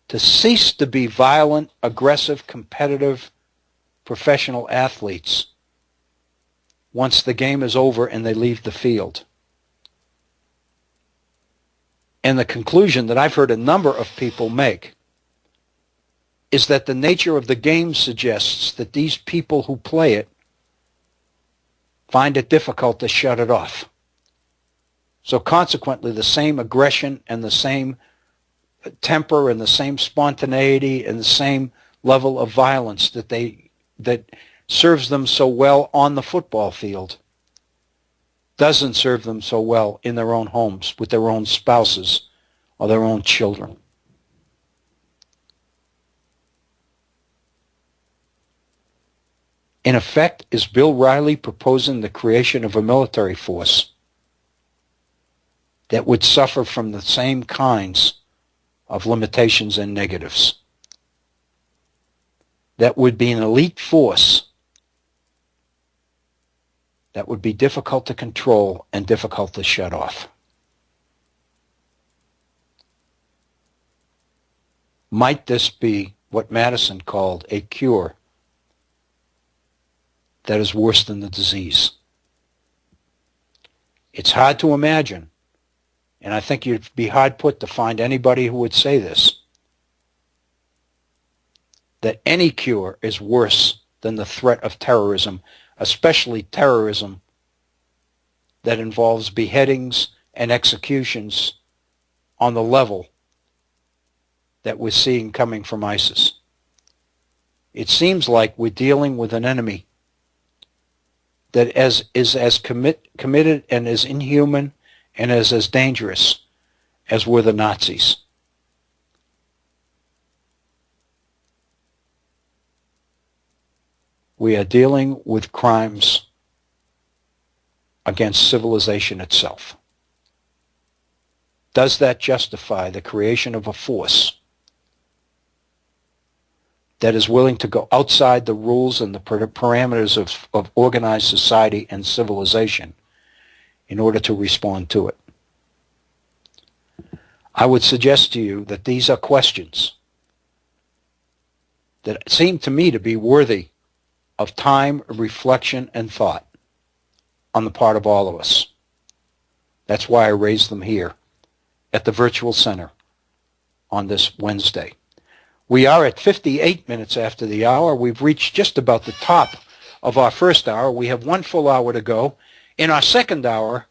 to cease to be violent, aggressive, competitive, professional athletes once the game is over and they leave the field. And the conclusion that I've heard a number of people make is that the nature of the game suggests that these people who play it find it difficult to shut it off. So consequently, the same aggression and the same temper and the same spontaneity and the same level of violence that serves them so well on the football field doesn't serve them so well in their own homes with their own spouses or their own children. In effect, is Bill Riley proposing the creation of a military force that would suffer from the same kinds of limitations and negatives? That would be an elite force that would be difficult to control and difficult to shut off. Might this be what Madison called a cure that is worse than the disease? It's hard to imagine, and I think you'd be hard put to find anybody who would say this, that any cure is worse than the threat of terrorism, especially terrorism that involves beheadings and executions on the level that we're seeing coming from ISIS. It seems like we're dealing with an enemy that is as committed and as inhuman and as dangerous as were the Nazis. We are dealing with crimes against civilization itself. Does that justify the creation of a force that is willing to go outside the rules and the parameters of organized society and civilization in order to respond to it? I would suggest to you that these are questions that seem to me to be worthy of time, reflection, and thought on the part of all of us. That's why I raised them here at the Virtual Center on this Wednesday. We are at 58 minutes after the hour. We've reached just about the top of our first hour. We have one full hour to go. In our second hour,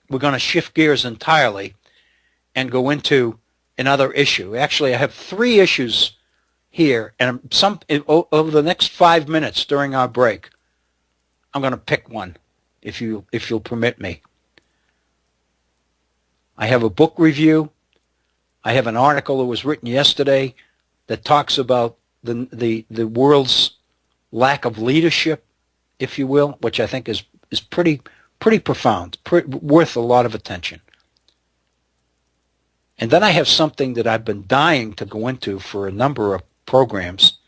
we're going to shift gears entirely and go into another issue. Actually, I have three issues here, and over the next 5 minutes during our break, I'm going to pick one, if you'll permit me. I have a book review. I have an article that was written yesterday that talks about the world's lack of leadership, if you will, which I think is pretty profound, worth a lot of attention. And then I have something that I've been dying to go into for a number of programs,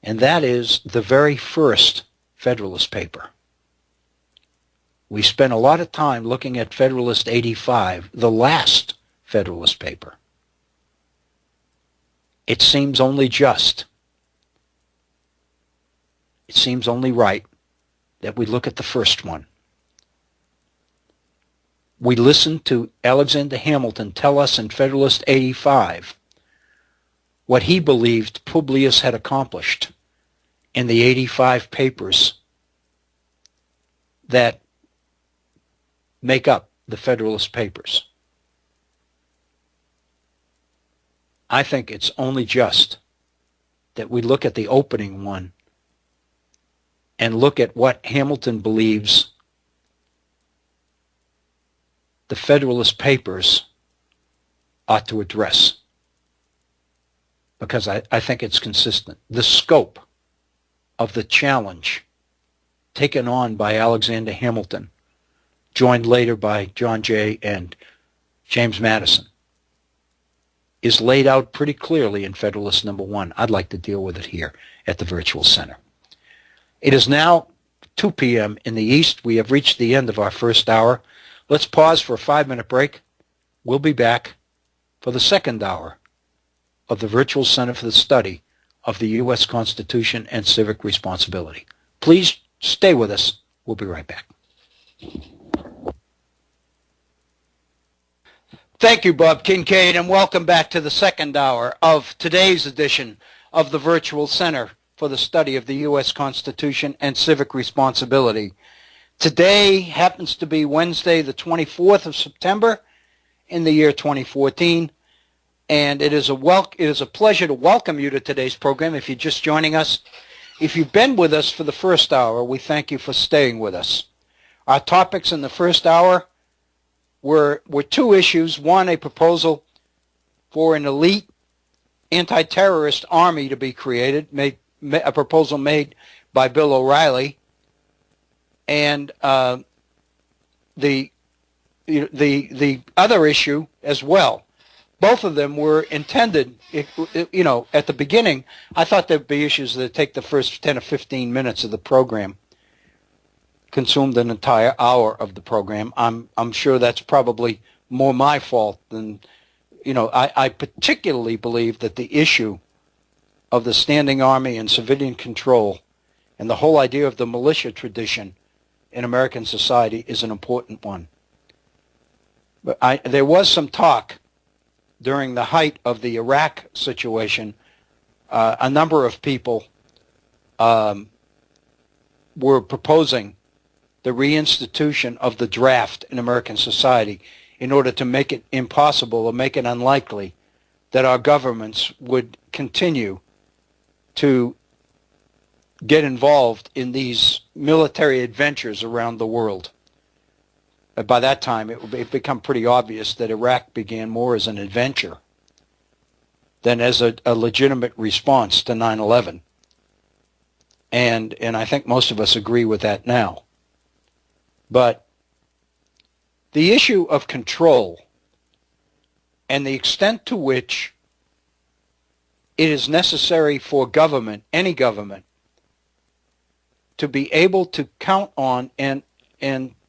and that is the very first Federalist paper. We spent a lot of time looking at Federalist 85, the last Federalist paper. It seems only just, it seems only right that we look at the first one. We listened to Alexander Hamilton tell us in Federalist 85 what he believed Publius had accomplished in the 85 papers that make up the Federalist Papers. I think it's only just that we look at the opening one and look at what Hamilton believes the Federalist Papers ought to address, because I think it's consistent. The scope of the challenge taken on by Alexander Hamilton, joined later by John Jay and James Madison, is laid out pretty clearly in Federalist number 1. I'd like to deal with it here at the Virtual Center. It is now 2 p.m. in the East. We have reached the end of our first hour. Let's pause for a 5-minute break. We'll be back for the second hour of the Virtual Center for the Study of the U.S. Constitution and Civic Responsibility. Please stay with us. We'll be right back. Thank you, Bob Kincaid, and welcome back to the second hour of today's edition of the Virtual Center for the Study of the U.S. Constitution and Civic Responsibility. Today happens to be Wednesday, the 24th of September in the year 2014, and it is a pleasure to welcome you to today's program if you're just joining us. If you've been with us for the first hour, we thank you for staying with us. Our topics in the first hour were 2 issues. One, a proposal for an elite anti-terrorist army to be created, a proposal made by Bill O'Reilly, and the other issue as well. Both of them were intended, at the beginning, I thought there'd be issues that take the first 10 or 15 minutes of the program, consumed an entire hour of the program. I'm sure that's probably more my fault than, I particularly believe that the issue of the standing army and civilian control and the whole idea of the militia tradition in American society is an important one. But there was some talk during the height of the Iraq situation. A number of people were proposing the reinstitution of the draft in American society in order to make it impossible or make it unlikely that our governments would continue to get involved in these military adventures around the world. By that time, it become pretty obvious that Iraq began more as an adventure than as a legitimate response to 9/11. And I think most of us agree with that now. But the issue of control and the extent to which it is necessary for government, any government, to be able to count on and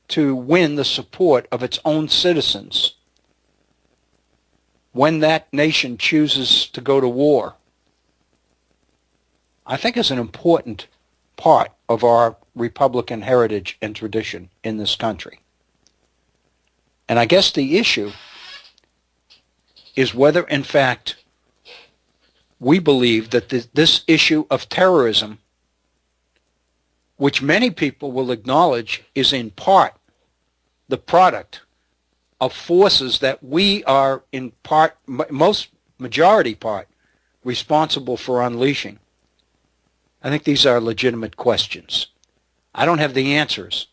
to win the support of its own citizens when that nation chooses to go to war, I think is an important part of our Republican heritage and tradition in this country. And I guess the issue is whether, in fact, we believe that this issue of terrorism, which many people will acknowledge is in part the product of forces that we are in part, majority part, responsible for unleashing. I think these are legitimate questions. I don't have the answers,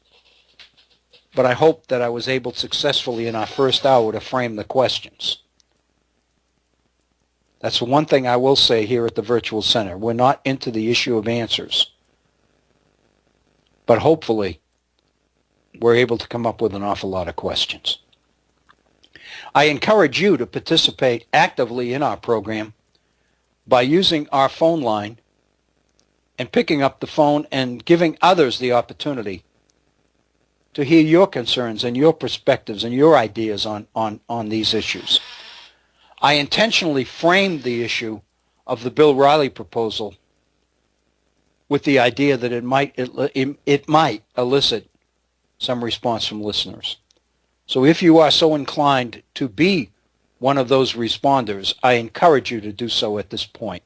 but I hope that I was able successfully in our first hour to frame the questions. That's the one thing I will say here at the Virtual Center. We're not into the issue of answers, but hopefully we're able to come up with an awful lot of questions. I encourage you to participate actively in our program by using our phone line and picking up the phone and giving others the opportunity to hear your concerns and your perspectives and your ideas on these issues. I intentionally framed the issue of the Bill O'Reilly proposal with the idea that it might elicit some response from listeners. So if you are so inclined to be one of those responders, I encourage you to do so at this point.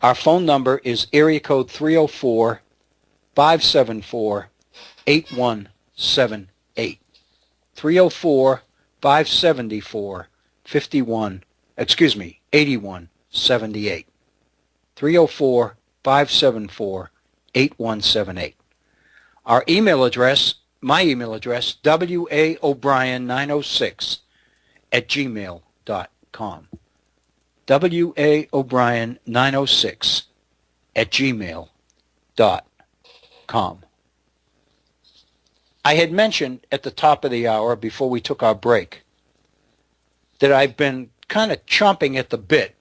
Our phone number is area code 304-574-8178. 304-574-8178. 304-574-8178. Our email address, my email address, waobrien906@gmail.com. waobrien906@gmail.com. I had mentioned at the top of the hour before we took our break that I've been kind of chomping at the bit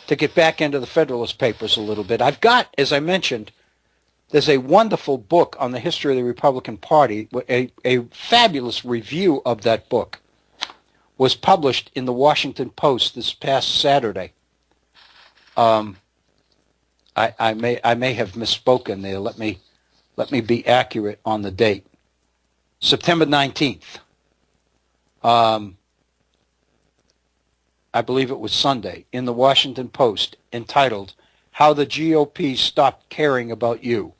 to get back into the Federalist Papers a little bit. I've got, as I mentioned, there's a wonderful book on the history of the Republican Party. A fabulous review of that book was published in the Washington Post this past Saturday. I may have misspoken there. Let me be accurate on the date. September 19th. I believe it was Sunday, in the Washington Post, entitled "How the GOP Stopped Caring About You."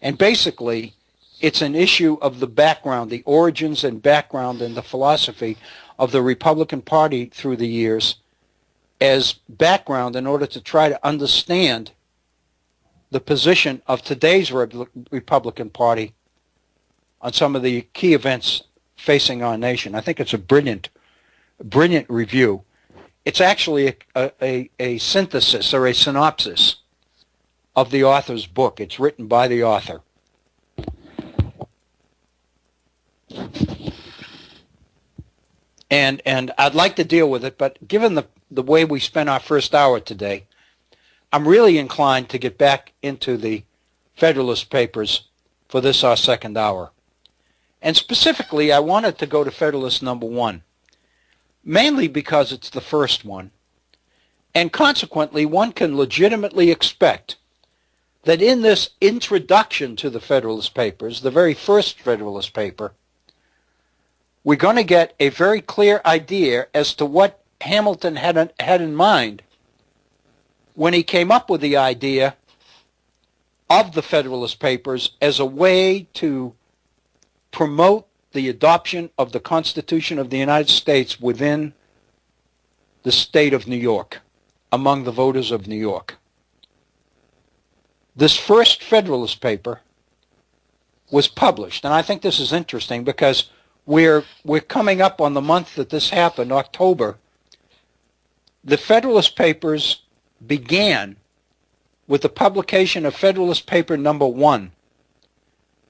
And basically, it's an issue of the background, the origins and background and the philosophy of the Republican Party through the years as background in order to try to understand the position of today's Republican Party on some of the key events facing our nation. I think it's a brilliant review. It's actually a synthesis or a synopsis of the author's book. It's written by the author. And I'd like to deal with it, but given the way we spent our first hour today, I'm really inclined to get back into the Federalist Papers for this, our second hour. And specifically, I wanted to go to Federalist number 1, mainly because it's the first one. And consequently, one can legitimately expect that in this introduction to the Federalist Papers, the very first Federalist paper, we're going to get a very clear idea as to what Hamilton had in mind when he came up with the idea of the Federalist Papers as a way to promote the adoption of the Constitution of the United States within the state of New York, among the voters of New York. This first Federalist paper was published, and I think this is interesting because we're coming up on the month that this happened, October. The Federalist Papers began with the publication of Federalist Paper number 1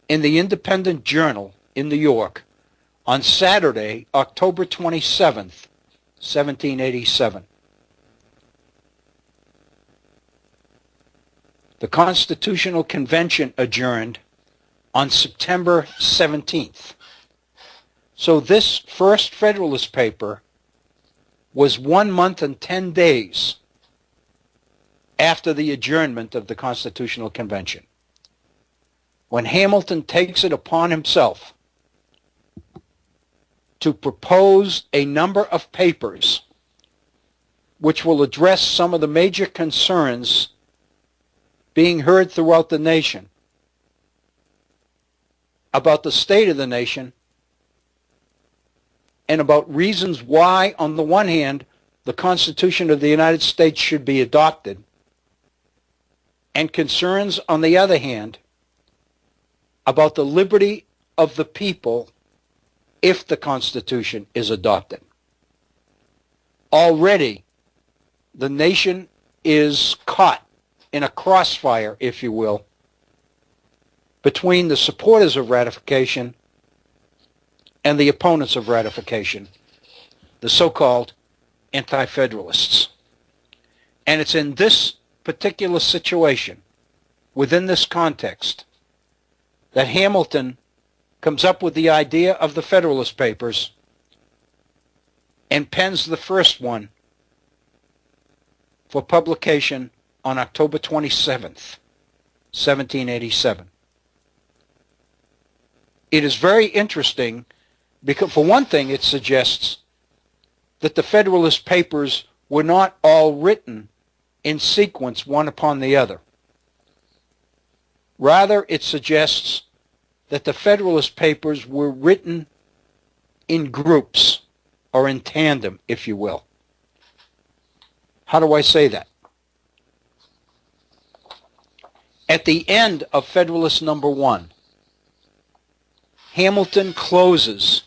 in the Independent Journal in New York on Saturday, October 27th, 1787. The Constitutional Convention adjourned on September 17th. So this first Federalist paper was 1 month and 10 days after the adjournment of the Constitutional Convention, when Hamilton takes it upon himself to propose a number of papers which will address some of the major concerns being heard throughout the nation about the state of the nation and about reasons why, on the one hand, the Constitution of the United States should be adopted, and concerns, on the other hand, about the liberty of the people if the Constitution is adopted. Already, the nation is caught in a crossfire, if you will, between the supporters of ratification and the opponents of ratification, the so-called anti-federalists. And it's in this particular situation, within this context, that Hamilton comes up with the idea of the Federalist Papers and pens the first one for publication on October 27th, 1787. It is very interesting because, for one thing, it suggests that the Federalist Papers were not all written in sequence, one upon the other. Rather, it suggests that the Federalist Papers were written in groups, or in tandem, if you will. How do I say that? At the end of Federalist number 1, Hamilton closes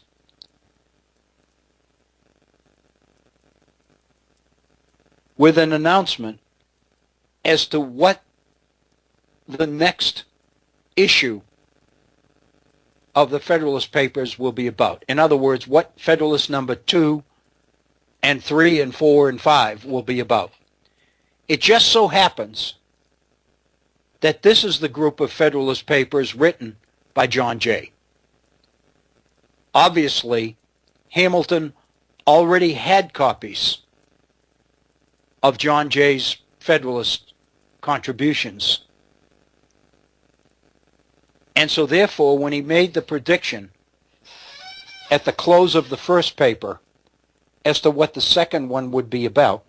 with an announcement as to what the next issue of the Federalist Papers will be about. In other words, what Federalist number 2 and 3 and 4 and 5 will be about. It just so happens that this is the group of Federalist Papers written by John Jay. Obviously, Hamilton already had copies of John Jay's Federalist contributions. And so therefore, when he made the prediction at the close of the first paper as to what the second one would be about,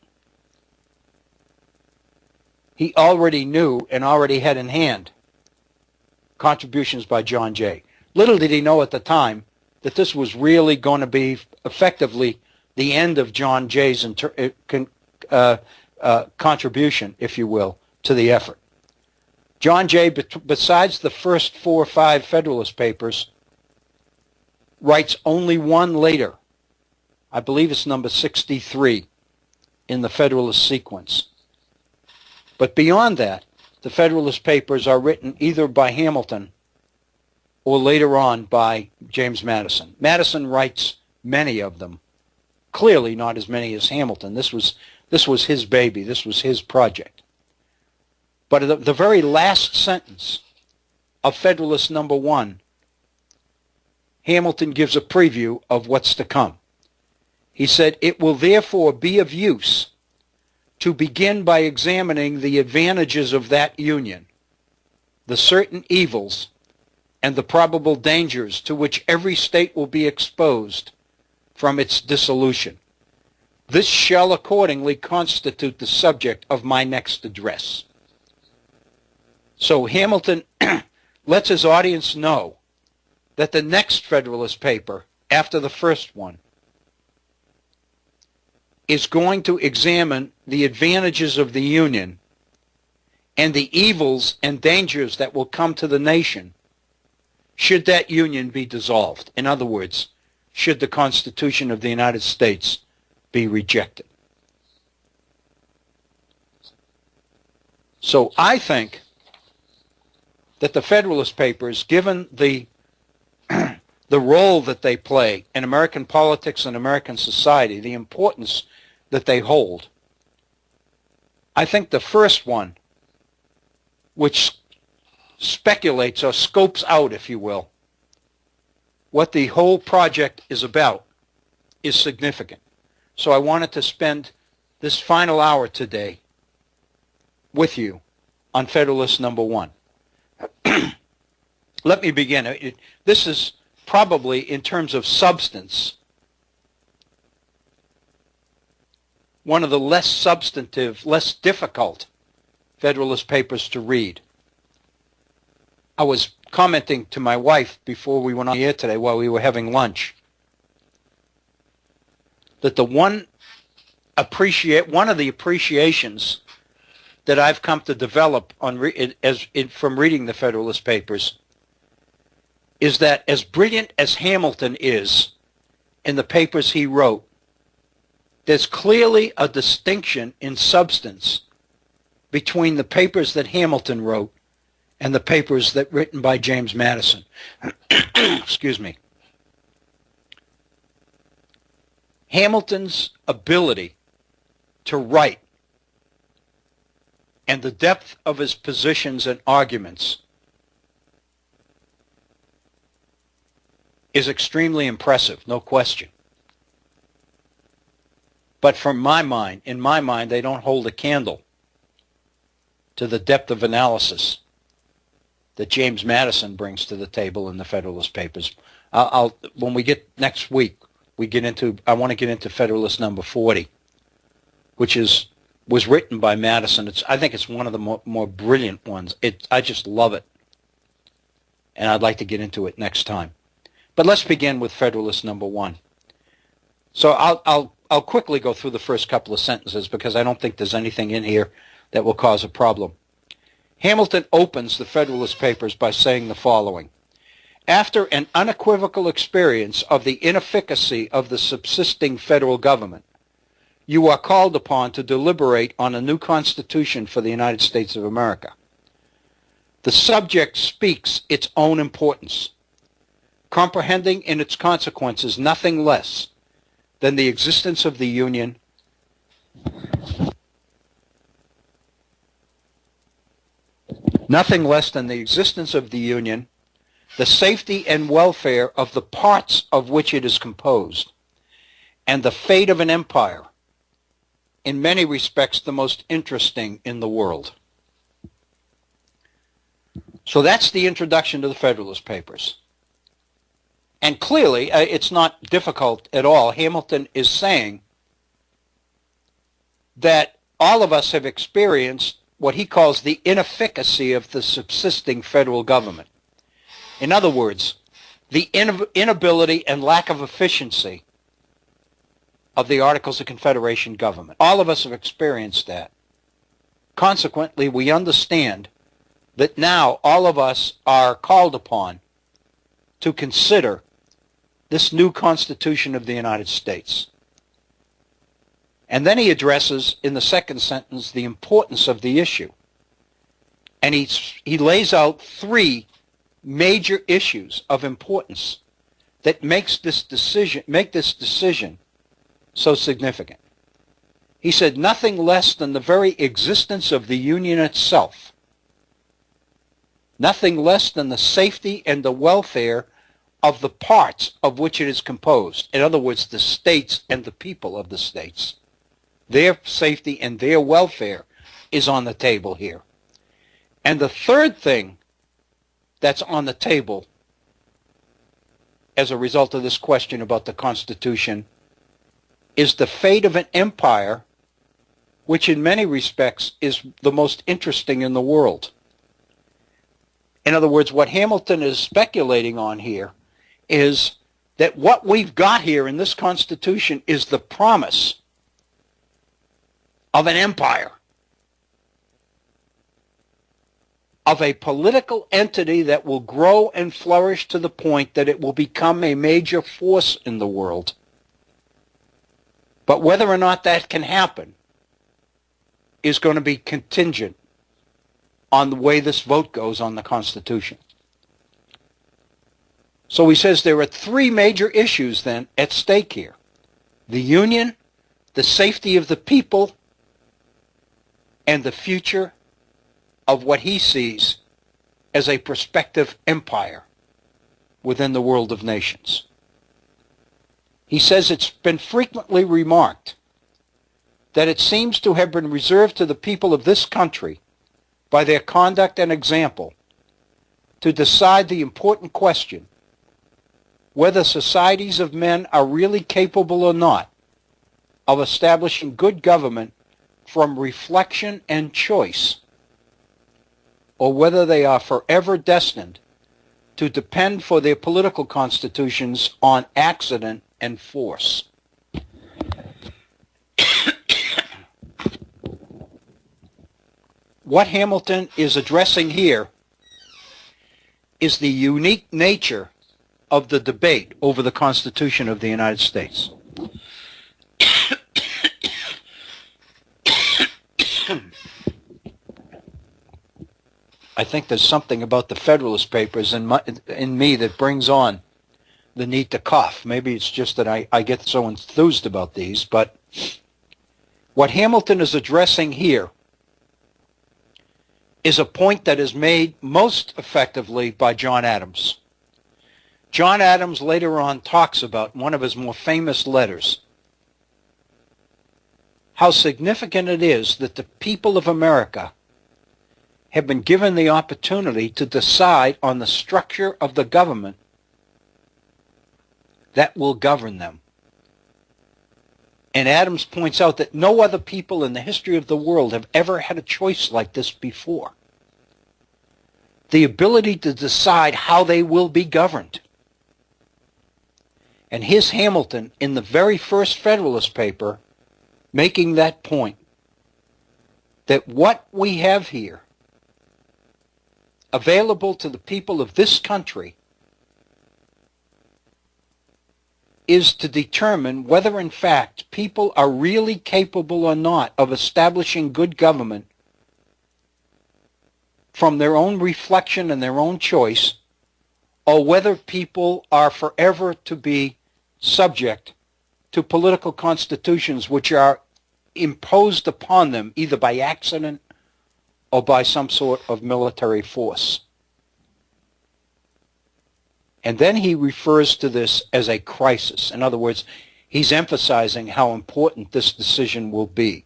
he already knew and already had in hand contributions by John Jay. Little did he know at the time that this was really going to be effectively the end of John Jay's contribution, if you will, to the effort. John Jay, besides the first 4 or 5 Federalist Papers, writes only one later. I believe it's number 63 in the Federalist sequence. But beyond that, the Federalist Papers are written either by Hamilton or later on by James Madison. Madison writes many of them, clearly not as many as Hamilton. This was his baby. This was his project. But the very last sentence of Federalist number 1, Hamilton gives a preview of what's to come. He said, "It will therefore be of use to begin by examining the advantages of that union, the certain evils, and the probable dangers to which every state will be exposed from its dissolution. This shall accordingly constitute the subject of my next address." So Hamilton lets his audience know that the next Federalist paper, after the first one, is going to examine the advantages of the Union and the evils and dangers that will come to the nation should that Union be dissolved. In other words, should the Constitution of the United States be rejected. So I think that the Federalist Papers, given the role that they play in American politics and American society, the importance that they hold, I think the first one, which speculates or scopes out, if you will, what the whole project is about, is significant. So I wanted to spend this final hour today with you on Federalist number 1. Let me begin. This is probably, in terms of substance, one of the less substantive, less difficult Federalist Papers to read. I was commenting to my wife before we went on the air today while we were having lunch that one of the appreciations that I've come to develop from reading the Federalist Papers is that as brilliant as Hamilton is in the papers he wrote, there's clearly a distinction in substance between the papers that Hamilton wrote and the papers that written by James Madison. Excuse me. Hamilton's ability to write and the depth of his positions and arguments is extremely impressive, no question. But in my mind, they don't hold a candle to the depth of analysis that James Madison brings to the table in the Federalist Papers. When we get next week, I want to get into Federalist number 40, which was written by Madison. I think it's one of the more brilliant ones. I just love it, and I'd like to get into it next time. But let's begin with Federalist number 1. So I'll quickly go through the first couple of sentences because I don't think there's anything in here that will cause a problem. Hamilton opens the Federalist Papers by saying the following: "After an unequivocal experience of the inefficacy of the subsisting federal government, you are called upon to deliberate on a new Constitution for the United States of America. The subject speaks its own importance, comprehending in its consequences nothing less than the existence of the Union, nothing less than the existence of the Union, the safety and welfare of the parts of which it is composed, and the fate of an empire, in many respects the most interesting in the world. So that's the introduction to the Federalist Papers. And clearly, it's not difficult at all. Hamilton is saying that all of us have experienced what he calls the inefficacy of the subsisting federal government. In other words, the inability and lack of efficiency of the Articles of Confederation government. All of us have experienced that. Consequently, we understand that now all of us are called upon to consider this new Constitution of the United States. And then he addresses in the second sentence the importance of the issue. And he lays out three major issues of importance that make this decision so significant. He said nothing less than the very existence of the Union itself, nothing less than the safety and the welfare of the parts of which it is composed. In other words, the states and the people of the states. Their safety and their welfare is on the table here. And the third thing that's on the table as a result of this question about the Constitution is the fate of an empire which in many respects is the most interesting in the world. In other words, what Hamilton is speculating on here is that what we've got here in this Constitution is the promise of an empire, of a political entity that will grow and flourish to the point that it will become a major force in the world. But whether or not that can happen is going to be contingent on the way this vote goes on the Constitution. So he says there are three major issues then at stake here: the Union, the safety of the people, and the future of what he sees as a prospective empire within the world of nations. He says it's been frequently remarked that it seems to have been reserved to the people of this country by their conduct and example to decide the important question whether societies of men are really capable or not of establishing good government from reflection and choice, or whether they are forever destined to depend for their political constitutions on accident and force. What Hamilton is addressing here is the unique nature of the debate over the Constitution of the United States. I think there's something about the Federalist Papers in me that brings on the need to cough. Maybe it's just that I get so enthused about these, but what Hamilton is addressing here is a point that is made most effectively by John Adams. John Adams later on talks about, in one of his more famous letters, how significant it is that the people of America have been given the opportunity to decide on the structure of the government that will govern them. And Adams points out that no other people in the history of the world have ever had a choice like this before. The ability to decide how they will be governed. And here's Hamilton in the very first Federalist paper making that point, that what we have here available to the people of this country is to determine whether in fact people are really capable or not of establishing good government from their own reflection and their own choice, or whether people are forever to be subject to political constitutions which are imposed upon them either by accident or by some sort of military force. And then he refers to this as a crisis. In other words, he's emphasizing how important this decision will be.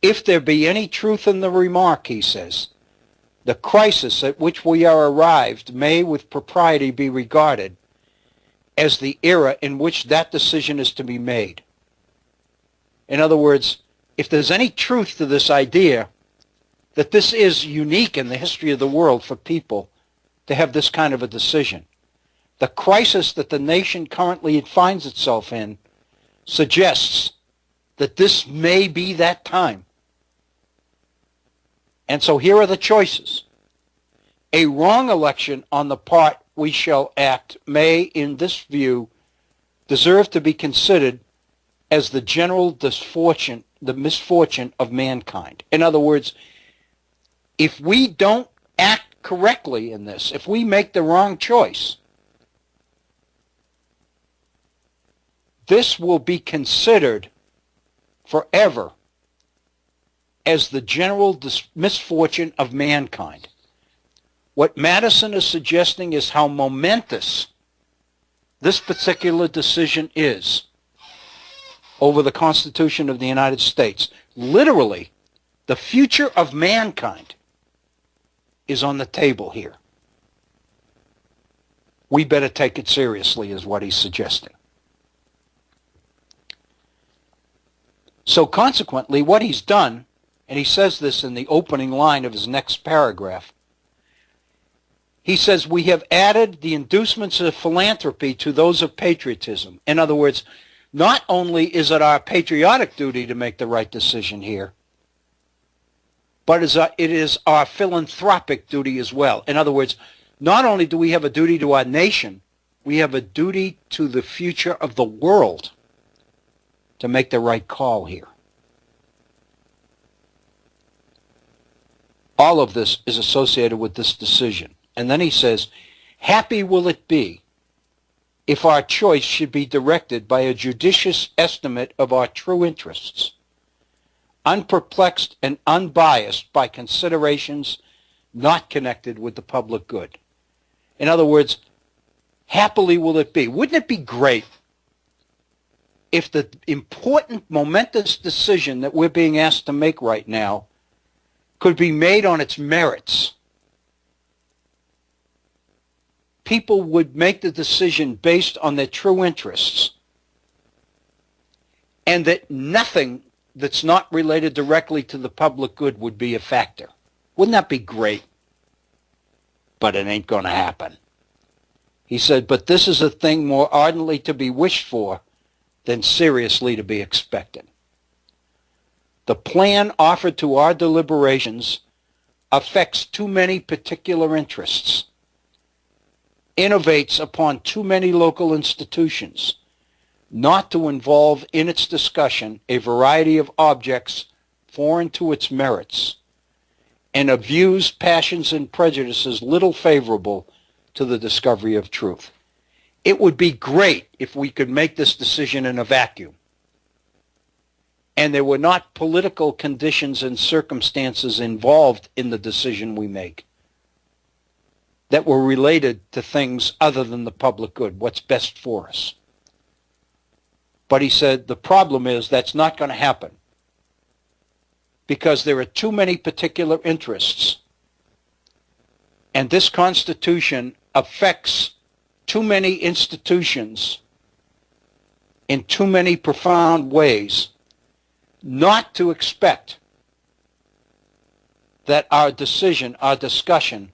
If there be any truth in the remark, he says, the crisis at which we are arrived may with propriety be regarded as the era in which that decision is to be made. In other words, if there's any truth to this idea that this is unique in the history of the world for people to have this kind of a decision, the crisis that the nation currently finds itself in suggests that this may be that time. And so here are the choices. A wrong election on the part we shall act may, in this view, deserve to be considered as the general misfortune of mankind. In other words, if we don't act correctly in this, if we make the wrong choice, this will be considered forever as the general misfortune of mankind. What Madison is suggesting is how momentous this particular decision is over the Constitution of the United States. Literally, the future of mankind is on the table here. We better take it seriously, is what he's suggesting. So consequently, what he's done, and he says this in the opening line of his next paragraph, he says, we have added the inducements of philanthropy to those of patriotism. In other words, not only is it our patriotic duty to make the right decision here, but it is our philanthropic duty as well. In other words, not only do we have a duty to our nation, we have a duty to the future of the world to make the right call here. All of this is associated with this decision. And then he says, happy will it be if our choice should be directed by a judicious estimate of our true interests, unperplexed and unbiased by considerations not connected with the public good. In other words, happily will it be. Wouldn't it be great if the important, momentous decision that we're being asked to make right now could be made on its merits? People would make the decision based on their true interests, and that nothing that's not related directly to the public good would be a factor. Wouldn't that be great? But it ain't going to happen. He said, but this is a thing more ardently to be wished for than seriously to be expected. The plan offered to our deliberations affects too many particular interests, innovates upon too many local institutions, not to involve in its discussion a variety of objects foreign to its merits, and of views, passions, and prejudices little favorable to the discovery of truth. It would be great if we could make this decision in a vacuum, and there were not political conditions and circumstances involved in the decision we make that were related to things other than the public good, what's best for us. But he said the problem is that's not going to happen because there are too many particular interests, and this Constitution affects too many institutions in too many profound ways not to expect that our decision, our discussion,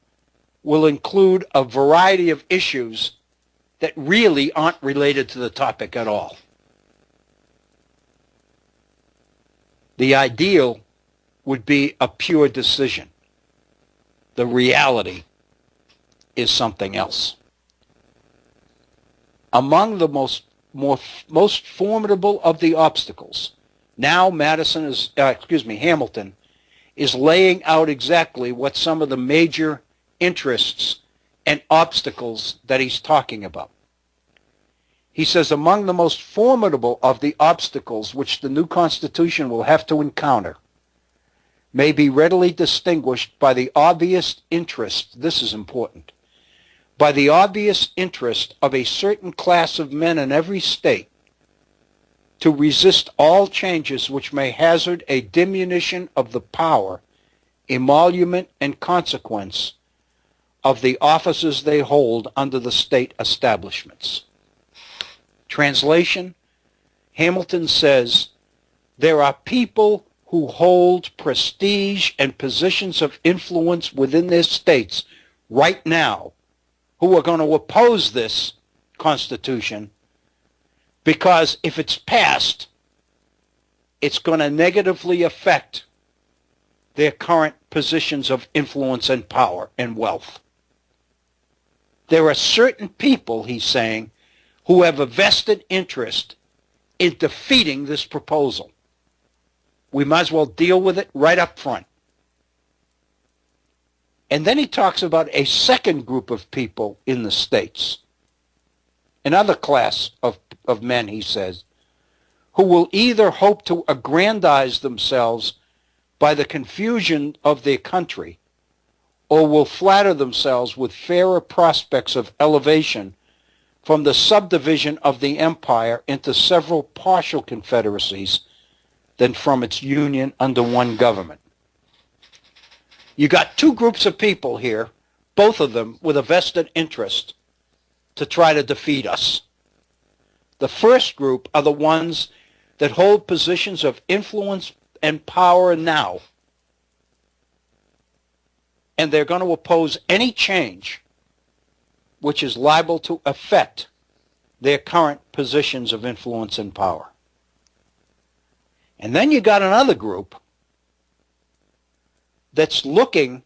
will include a variety of issues that really aren't related to the topic at all. The ideal would be a pure decision. The reality is something else. Among the most formidable of the obstacles, now Hamilton is laying out exactly what some of the major interests and obstacles that he's talking about. He says, among the most formidable of the obstacles which the new Constitution will have to encounter may be readily distinguished by the obvious interest, this is important, by the obvious interest of a certain class of men in every state to resist all changes which may hazard a diminution of the power, emolument, and consequence of the offices they hold under the state establishments. Translation, Hamilton says, there are people who hold prestige and positions of influence within their states right now who are going to oppose this Constitution because if it's passed, it's going to negatively affect their current positions of influence and power and wealth. There are certain people, he's saying, who have a vested interest in defeating this proposal. We might as well deal with it right up front. And then he talks about a second group of people in the states, another class of men, he says, who will either hope to aggrandize themselves by the confusion of their country or will flatter themselves with fairer prospects of elevation from the subdivision of the empire into several partial confederacies than from its union under one government. You got two groups of people here, both of them with a vested interest to try to defeat us. The first group are the ones that hold positions of influence and power now, and they're going to oppose any change which is liable to affect their current positions of influence and power. And then you got another group that's looking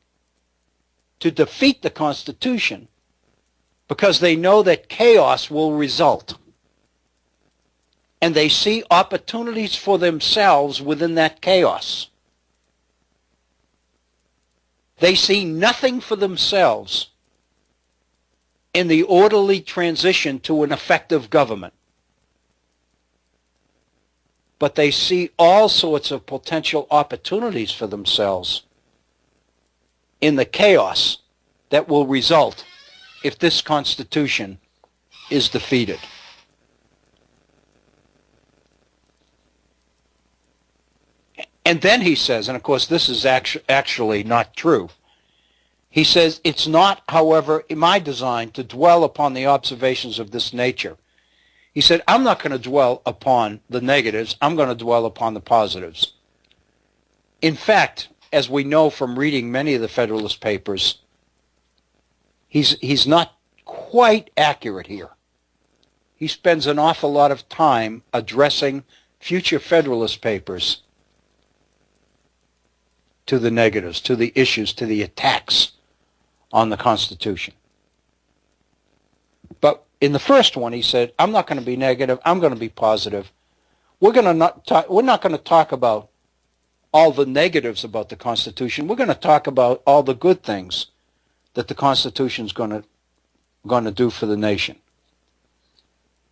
to defeat the Constitution because they know that chaos will result. And they see opportunities for themselves within that chaos. They see nothing for themselves in the orderly transition to an effective government. But they see all sorts of potential opportunities for themselves in the chaos that will result if this Constitution is defeated. And then he says, and of course this is actually not true, he says, it's not, however, my design to dwell upon the observations of this nature. He said, I'm not going to dwell upon the negatives, I'm going to dwell upon the positives. In fact, as we know from reading many of the Federalist papers, he's not quite accurate here. He spends an awful lot of time addressing future Federalist papers to the negatives, to the issues, to the attacks on the Constitution. But in the first one, he said, I'm not going to be negative, I'm going to be positive. We're not going to talk about all the negatives about the Constitution. We're going to talk about all the good things that the Constitution is going to do for the nation.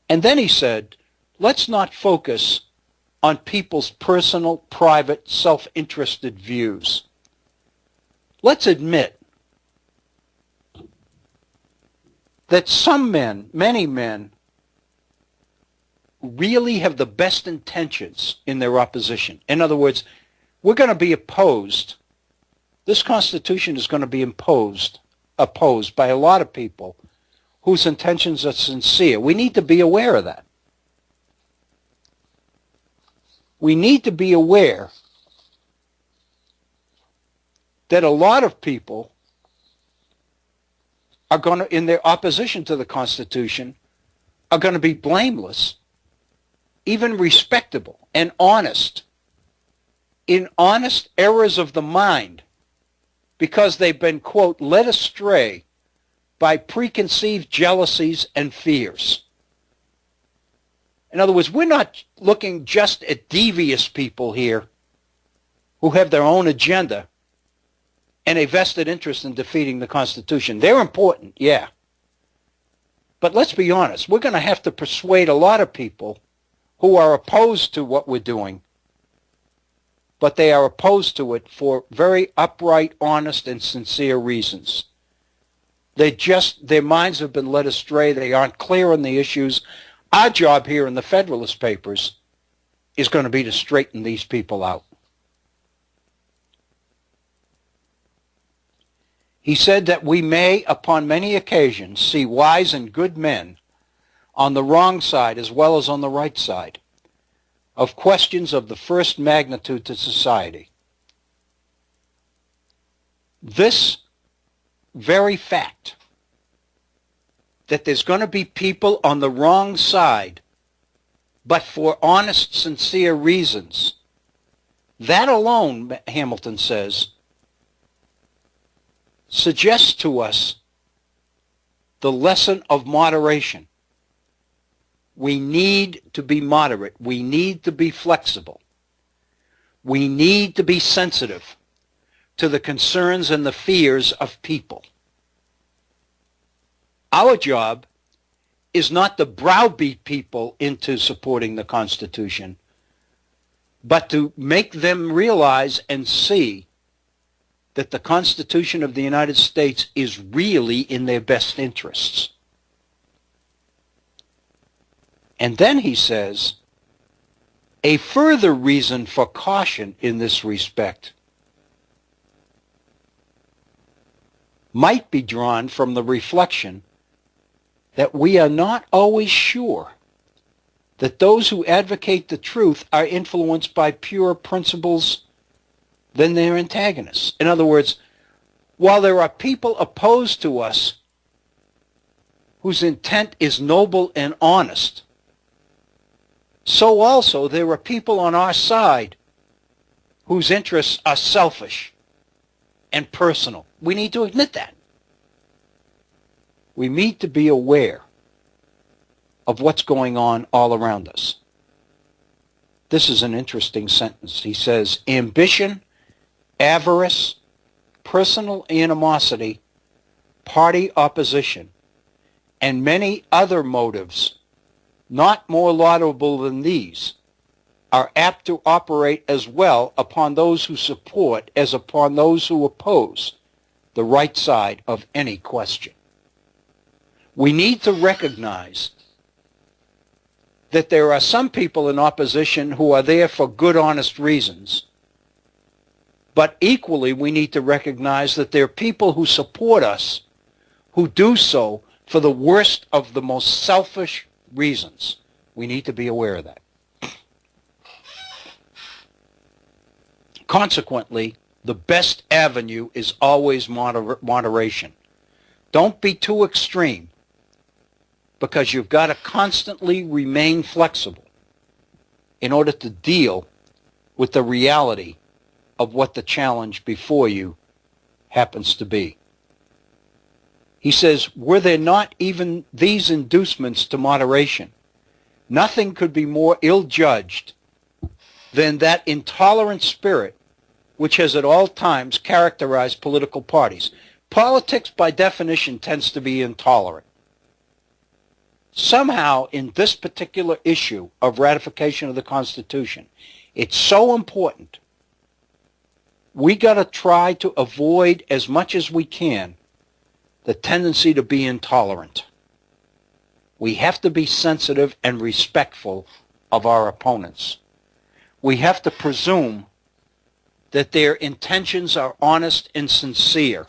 And then he said, let's not focus on people's personal, private, self-interested views. Let's admit that some men, many men, really have the best intentions in their opposition. In other words, we're going to be opposed. This Constitution is going to be opposed by a lot of people whose intentions are sincere. We need to be aware of that. We need to be aware that a lot of people are going to, in their opposition to the Constitution, are going to be blameless, even respectable and honest, in honest errors of the mind, because they've been, quote, led astray by preconceived jealousies and fears. In other words, we're not looking just at devious people here who have their own agenda and a vested interest in defeating the Constitution. They're important, yeah. But let's be honest, we're going to have to persuade a lot of people who are opposed to what we're doing, but they are opposed to it for very upright, honest, and sincere reasons. Their minds have been led astray. They aren't clear on the issues. Our job here in the Federalist Papers is going to be to straighten these people out. He said that we may, upon many occasions, see wise and good men on the wrong side as well as on the right side of questions of the first magnitude to society. This very fact that there's going to be people on the wrong side, but for honest, sincere reasons, that alone, Hamilton says, suggests to us the lesson of moderation. We need to be moderate. We need to be flexible. We need to be sensitive to the concerns and the fears of people. Our job is not to browbeat people into supporting the Constitution, but to make them realize and see that the Constitution of the United States is really in their best interests. And then he says, a further reason for caution in this respect might be drawn from the reflection that we are not always sure that those who advocate the truth are influenced by purer principles than their antagonists. In other words, while there are people opposed to us whose intent is noble and honest, so also there are people on our side whose interests are selfish and personal. We need to admit that. We need to be aware of what's going on all around us. This is an interesting sentence. He says, ambition, avarice, personal animosity, party opposition, and many other motives, not more laudable than these, are apt to operate as well upon those who support as upon those who oppose the right side of any question. We need to recognize that there are some people in opposition who are there for good, honest reasons, but equally we need to recognize that there are people who support us who do so for the worst of the most selfish reasons. We need to be aware of that. Consequently, the best avenue is always moderation. Don't be too extreme, because you've got to constantly remain flexible in order to deal with the reality of what the challenge before you happens to be. He says, were there not even these inducements to moderation, nothing could be more ill-judged than that intolerant spirit which has at all times characterized political parties. Politics, by definition, tends to be intolerant. Somehow, in this particular issue of ratification of the Constitution, it's so important. We got to try to avoid as much as we can the tendency to be intolerant. We have to be sensitive and respectful of our opponents. We have to presume that their intentions are honest and sincere,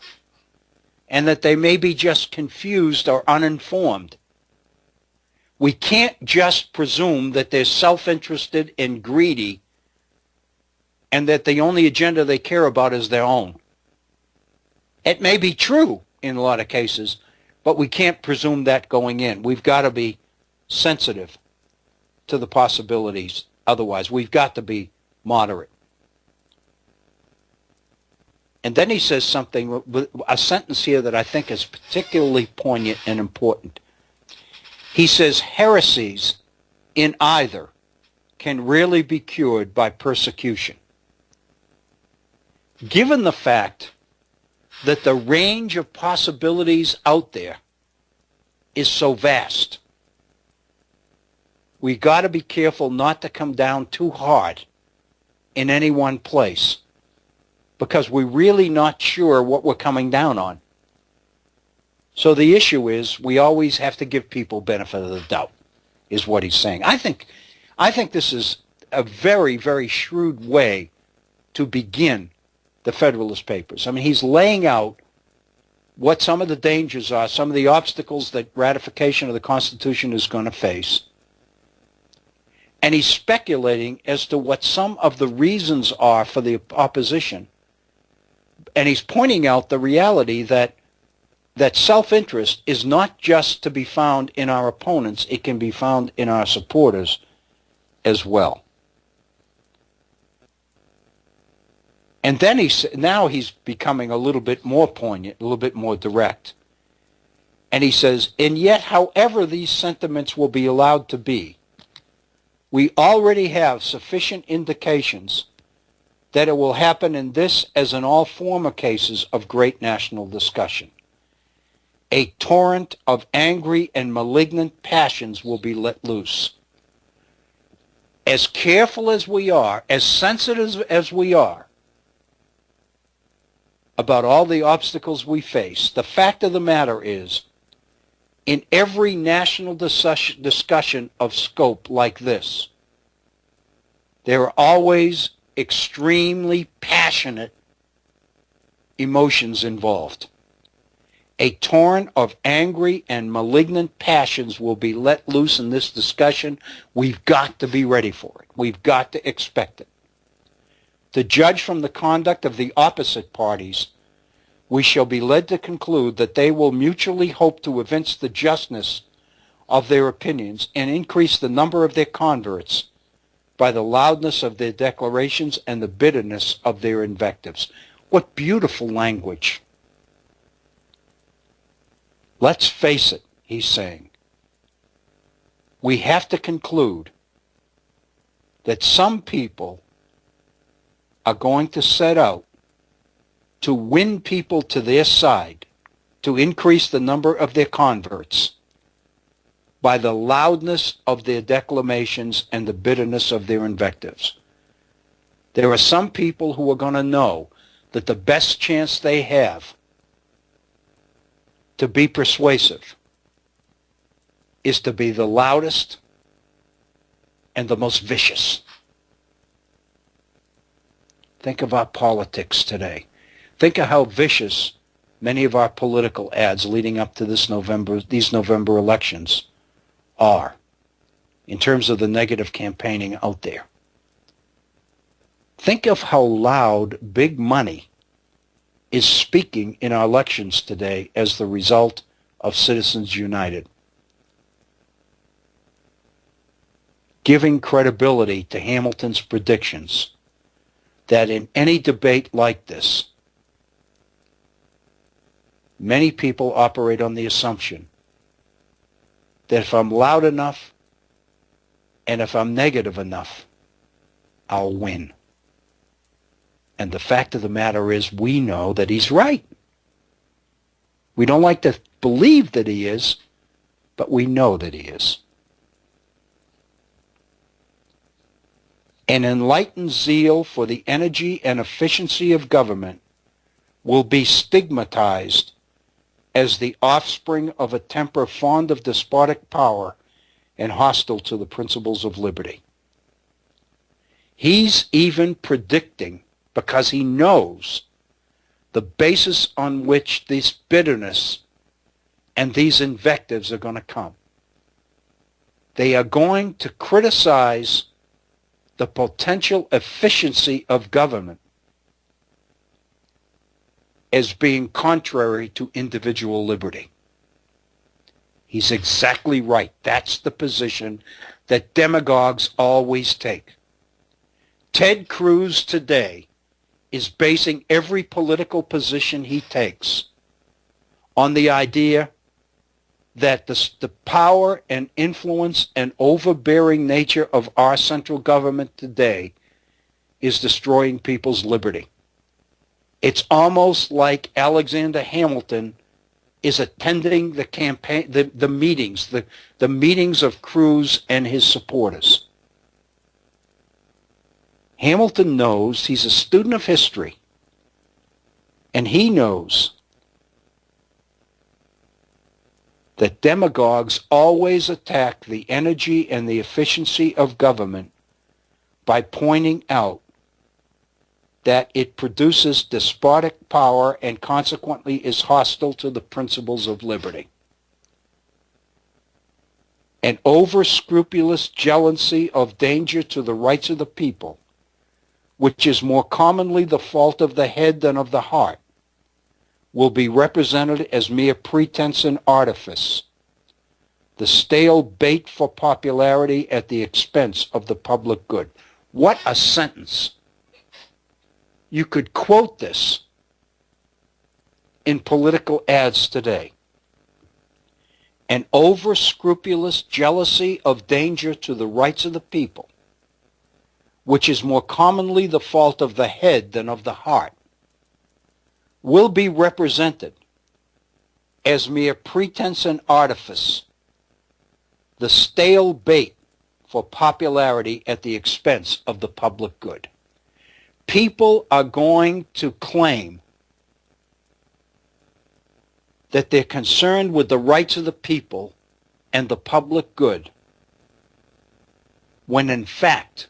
and that they may be just confused or uninformed. We can't just presume that they're self-interested and greedy and that the only agenda they care about is their own. It may be true in a lot of cases, but we can't presume that going in. We've got to be sensitive to the possibilities. Otherwise, we've got to be moderate. And then he says something, a sentence here that I think is particularly poignant and important. He says, heresies in either can rarely be cured by persecution. Given the fact that the range of possibilities out there is so vast. We got to be careful not to come down too hard in any one place, because we're really not sure what we're coming down on. So the issue is we always have to give people benefit of the doubt, is what he's saying. I think this is a very, very shrewd way to begin the Federalist Papers. I mean, he's laying out what some of the dangers are, some of the obstacles that ratification of the Constitution is going to face. And he's speculating as to what some of the reasons are for the opposition. And he's pointing out the reality that self-interest is not just to be found in our opponents, it can be found in our supporters as well. And then now he's becoming a little bit more poignant, a little bit more direct. And he says, and yet, however these sentiments will be allowed to be, we already have sufficient indications that it will happen in this as in all former cases of great national discussion. A torrent of angry and malignant passions will be let loose. As careful as we are, as sensitive as we are about all the obstacles we face, the fact of the matter is, in every national discussion of scope like this, there are always extremely passionate emotions involved. A torrent of angry and malignant passions will be let loose in this discussion. We've got to be ready for it. We've got to expect it. To judge from the conduct of the opposite parties, we shall be led to conclude that they will mutually hope to evince the justness of their opinions and increase the number of their converts by the loudness of their declarations and the bitterness of their invectives. What beautiful language. Let's face it, he's saying. We have to conclude that some people are going to set out to win people to their side, to increase the number of their converts by the loudness of their declamations and the bitterness of their invectives. There are some people who are going to know that the best chance they have to be persuasive is to be the loudest and the most vicious. Think of our politics today. Think of how vicious many of our political ads leading up to these November elections are in terms of the negative campaigning out there. Think of how loud big money is speaking in our elections today as the result of Citizens United. Giving credibility to Hamilton's predictions that in any debate like this, many people operate on the assumption that if I'm loud enough and if I'm negative enough, I'll win. And the fact of the matter is, we know that he's right. We don't like to believe that he is, but we know that he is. An enlightened zeal for the energy and efficiency of government will be stigmatized as the offspring of a temper fond of despotic power and hostile to the principles of liberty. He's even predicting, because he knows the basis on which this bitterness and these invectives are going to come. They are going to criticize the potential efficiency of government as being contrary to individual liberty. He's exactly right. That's the position that demagogues always take. Ted Cruz today is basing every political position he takes on the idea that the power and influence and overbearing nature of our central government today is destroying people's liberty. It's almost like Alexander Hamilton is attending the campaign, the meetings, the meetings of Cruz and his supporters. Hamilton knows, he's a student of history, and he knows that demagogues always attack the energy and the efficiency of government by pointing out that it produces despotic power and consequently is hostile to the principles of liberty. An over-scrupulous jealousy of danger to the rights of the people, which is more commonly the fault of the head than of the heart, will be represented as mere pretense and artifice, the stale bait for popularity at the expense of the public good. What a sentence. You could quote this in political ads today. An over-scrupulous jealousy of danger to the rights of the people, which is more commonly the fault of the head than of the heart, will be represented as mere pretense and artifice, the stale bait for popularity at the expense of the public good. People are going to claim that they're concerned with the rights of the people and the public good, when in fact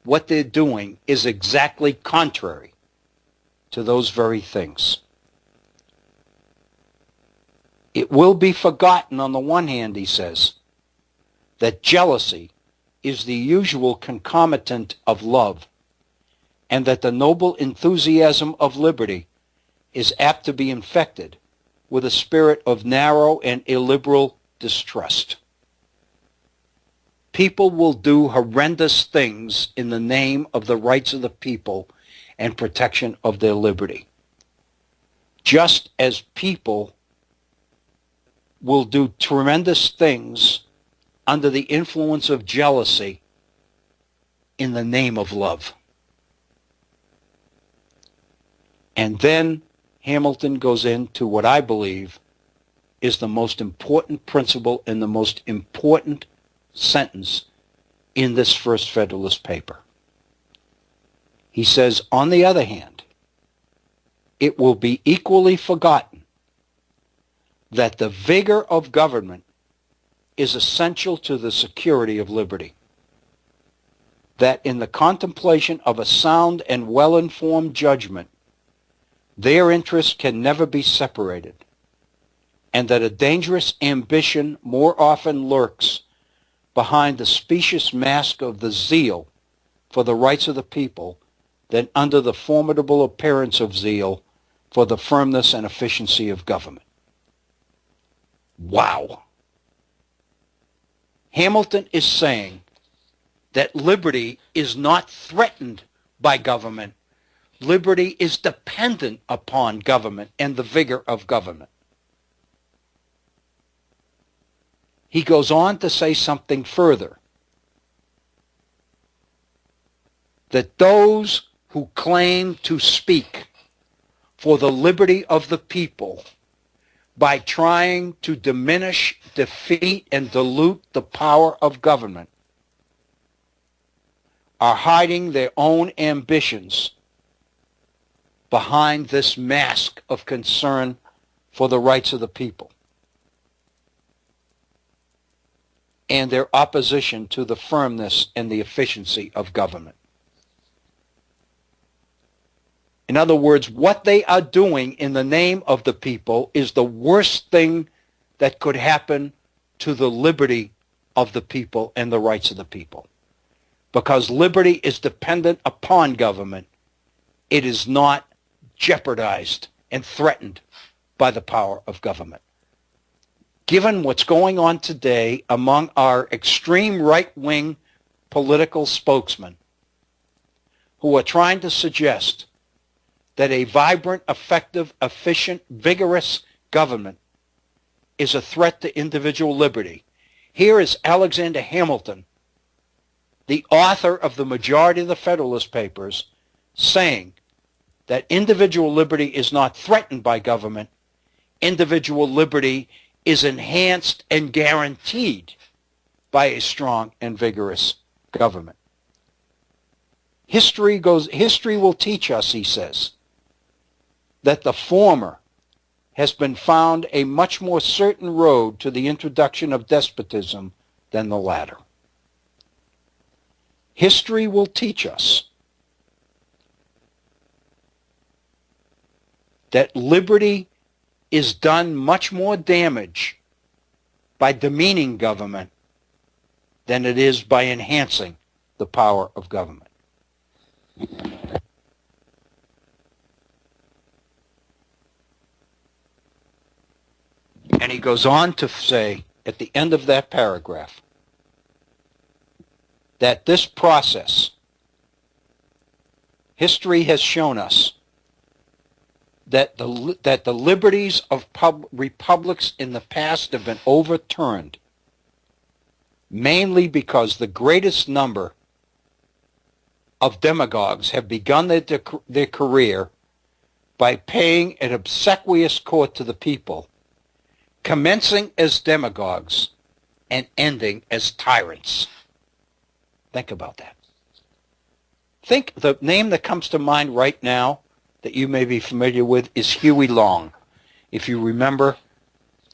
what they're doing is exactly contrary to those very things. It will be forgotten, on the one hand, he says, that jealousy is the usual concomitant of love, and that the noble enthusiasm of liberty is apt to be infected with a spirit of narrow and illiberal distrust. People will do horrendous things in the name of the rights of the people and protection of their liberty, just as people will do tremendous things under the influence of jealousy in the name of love. And then Hamilton goes into what I believe is the most important principle and the most important sentence in this first Federalist paper. He says, on the other hand, it will be equally forgotten that the vigor of government is essential to the security of liberty, that in the contemplation of a sound and well-informed judgment, their interests can never be separated, and that a dangerous ambition more often lurks behind the specious mask of the zeal for the rights of the people than under the formidable appearance of zeal for the firmness and efficiency of government. Wow. Hamilton is saying that liberty is not threatened by government. Liberty is dependent upon government and the vigor of government. He goes on to say something further, that those who claim to speak for the liberty of the people by trying to diminish, defeat, and dilute the power of government are hiding their own ambitions behind this mask of concern for the rights of the people and their opposition to the firmness and the efficiency of government. In other words, what they are doing in the name of the people is the worst thing that could happen to the liberty of the people and the rights of the people. Because liberty is dependent upon government, it is not jeopardized and threatened by the power of government. Given what's going on today among our extreme right-wing political spokesmen who are trying to suggest that a vibrant, effective, efficient, vigorous government is a threat to individual liberty, here is Alexander Hamilton, the author of the majority of the Federalist Papers, saying that individual liberty is not threatened by government, individual liberty is enhanced and guaranteed by a strong and vigorous government. History will teach us, he says, that the former has been found a much more certain road to the introduction of despotism than the latter. History will teach us that liberty is done much more damage by demeaning government than it is by enhancing the power of government. And he goes on to say at the end of that paragraph that this process, history has shown us that the liberties of republics in the past have been overturned, mainly because the greatest number of demagogues have begun their career by paying an obsequious court to the people, commencing as demagogues and ending as tyrants. Think about that. Think the name that comes to mind right now that you may be familiar with is Huey Long. If you remember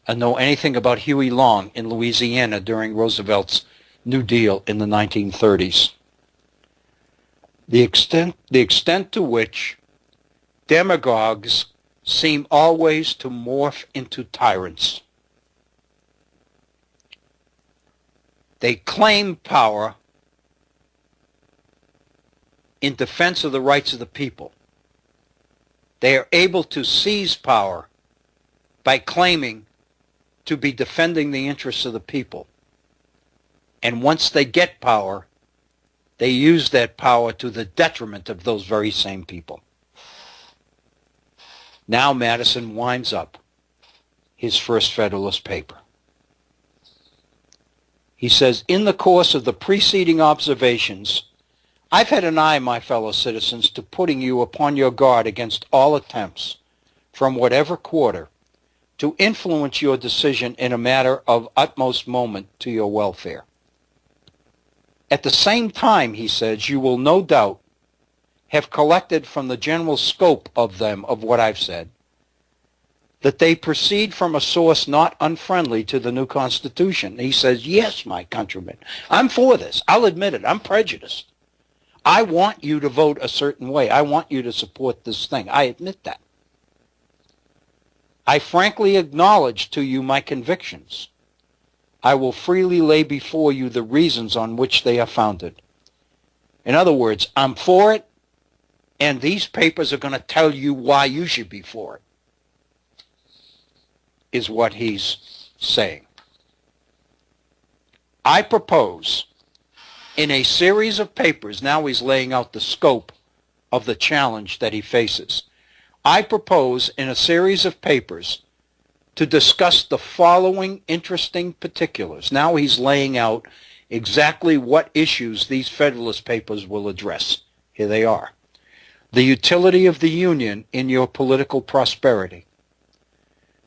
and know anything about Huey Long in Louisiana during Roosevelt's New Deal in the 1930s. The extent to which demagogues seem always to morph into tyrants. They claim power in defense of the rights of the people. They are able to seize power by claiming to be defending the interests of the people. And once they get power, they use that power to the detriment of those very same people. Now Madison winds up his first Federalist paper. He says, in the course of the preceding observations, I've had an eye, my fellow citizens, to putting you upon your guard against all attempts, from whatever quarter, to influence your decision in a matter of utmost moment to your welfare. At the same time, he says, you will no doubt have collected from the general scope of them, of what I've said, that they proceed from a source not unfriendly to the new Constitution. He says, yes, my countrymen, I'm for this. I'll admit it. I'm prejudiced. I want you to vote a certain way. I want you to support this thing. I admit that. I frankly acknowledge to you my convictions. I will freely lay before you the reasons on which they are founded. In other words, I'm for it, and these papers are going to tell you why you should be for it, is what he's saying. I propose in a series of papers, now he's laying out the scope of the challenge that he faces. I propose in a series of papers to discuss the following interesting particulars. Now he's laying out exactly what issues these Federalist papers will address. Here they are. The utility of the Union in your political prosperity.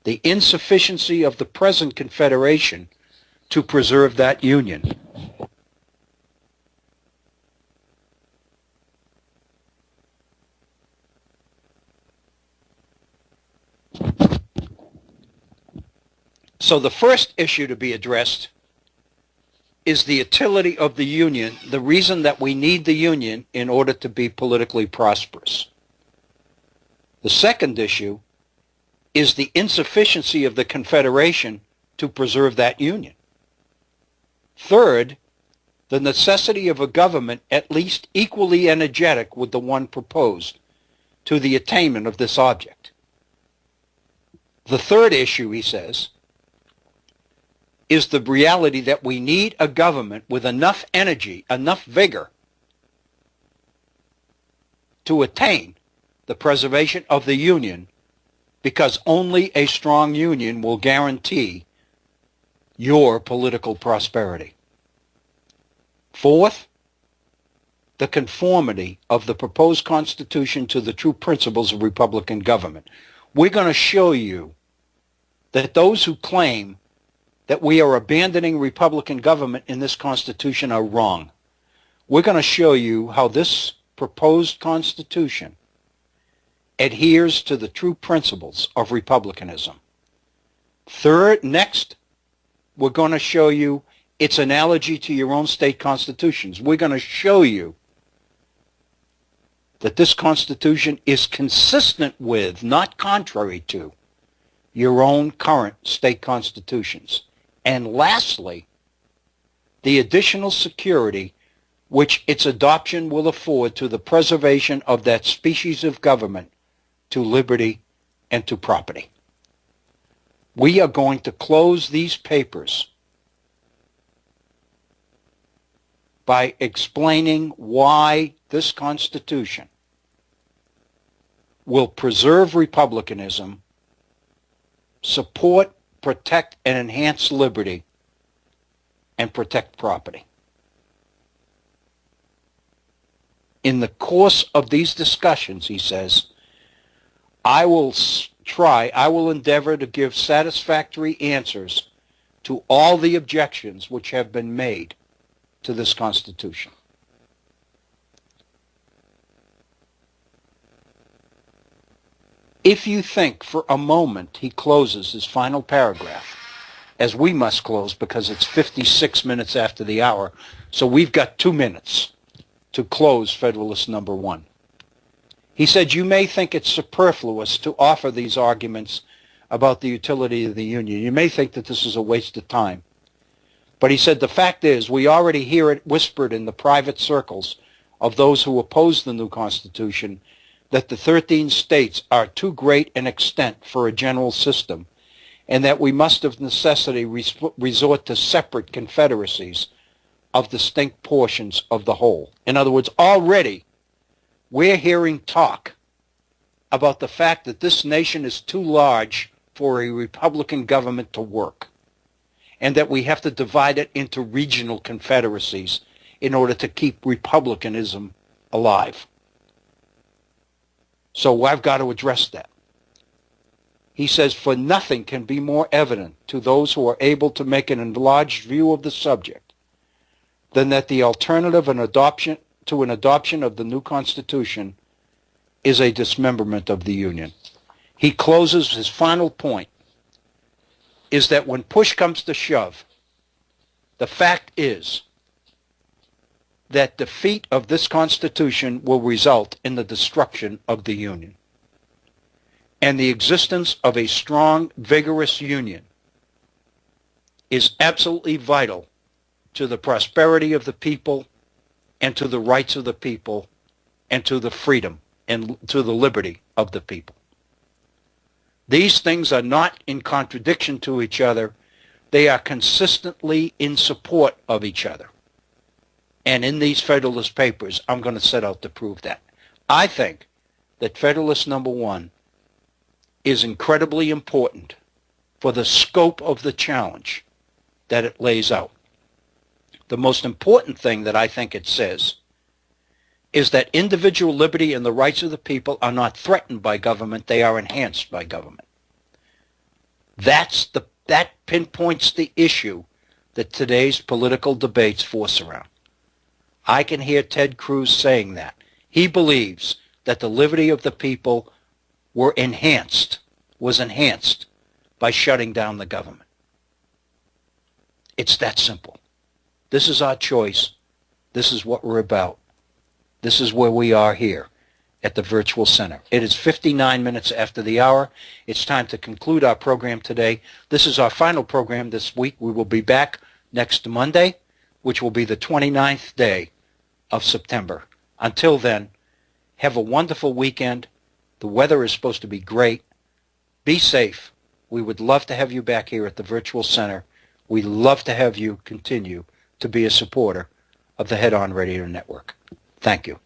The insufficiency of the present Confederation to preserve that Union. So the first issue to be addressed is the utility of the Union, the reason that we need the Union in order to be politically prosperous. The second issue is the insufficiency of the Confederation to preserve that Union. Third, the necessity of a government at least equally energetic with the one proposed to the attainment of this object. The third issue, he says, is the reality that we need a government with enough energy, enough vigor to attain the preservation of the Union, because only a strong Union will guarantee your political prosperity. Fourth, the conformity of the proposed Constitution to the true principles of Republican government. We're going to show you that those who claim that we are abandoning Republican government in this Constitution are wrong. We're going to show you how this proposed Constitution adheres to the true principles of republicanism. Next, we're going to show you its analogy to your own state constitutions. We're going to show you that this Constitution is consistent with, not contrary to, your own current state constitutions. And lastly, the additional security which its adoption will afford to the preservation of that species of government, to liberty and to property. We are going to close these papers by explaining why this Constitution will preserve republicanism, support, protect, and enhance liberty, and protect property. In the course of these discussions, he says, I will endeavor to give satisfactory answers to all the objections which have been made to this Constitution. If you think for a moment, he closes his final paragraph, as we must close because it's 56 minutes after the hour, so we've got 2 minutes to close Federalist number 1. He said, you may think it's superfluous to offer these arguments about the utility of the Union. You may think that this is a waste of time. But he said, the fact is, we already hear it whispered in the private circles of those who oppose the new Constitution that the 13 states are too great an extent for a general system, and that we must of necessity resort to separate confederacies of distinct portions of the whole. In other words, already we're hearing talk about the fact that this nation is too large for a Republican government to work, and that we have to divide it into regional confederacies in order to keep republicanism alive. So I've got to address that. He says, for nothing can be more evident to those who are able to make an enlarged view of the subject than that the alternative to an adoption of the new Constitution is a dismemberment of the Union. He closes his final point is that when push comes to shove, the fact is that defeat of this Constitution will result in the destruction of the Union. And the existence of a strong, vigorous Union is absolutely vital to the prosperity of the people and to the rights of the people and to the freedom and to the liberty of the people. These things are not in contradiction to each other. They are consistently in support of each other. And in these Federalist Papers, I'm going to set out to prove that. I think that Federalist number 1 is incredibly important for the scope of the challenge that it lays out. The most important thing that I think it says is that individual liberty and the rights of the people are not threatened by government, they are enhanced by government. That pinpoints the issue that today's political debates force around. I can hear Ted Cruz saying that. He believes that the liberty of the people was enhanced by shutting down the government. It's that simple. This is our choice. This is what we're about. This is where we are here at the Virtual Center. It is 59 minutes after the hour. It's time to conclude our program today. This is our final program this week. We will be back next Monday, which will be the 29th day of September. Until then, have a wonderful weekend. The weather is supposed to be great. Be safe. We would love to have you back here at the Virtual Center. We'd love to have you continue to be a supporter of the Head On Radio Network. Thank you.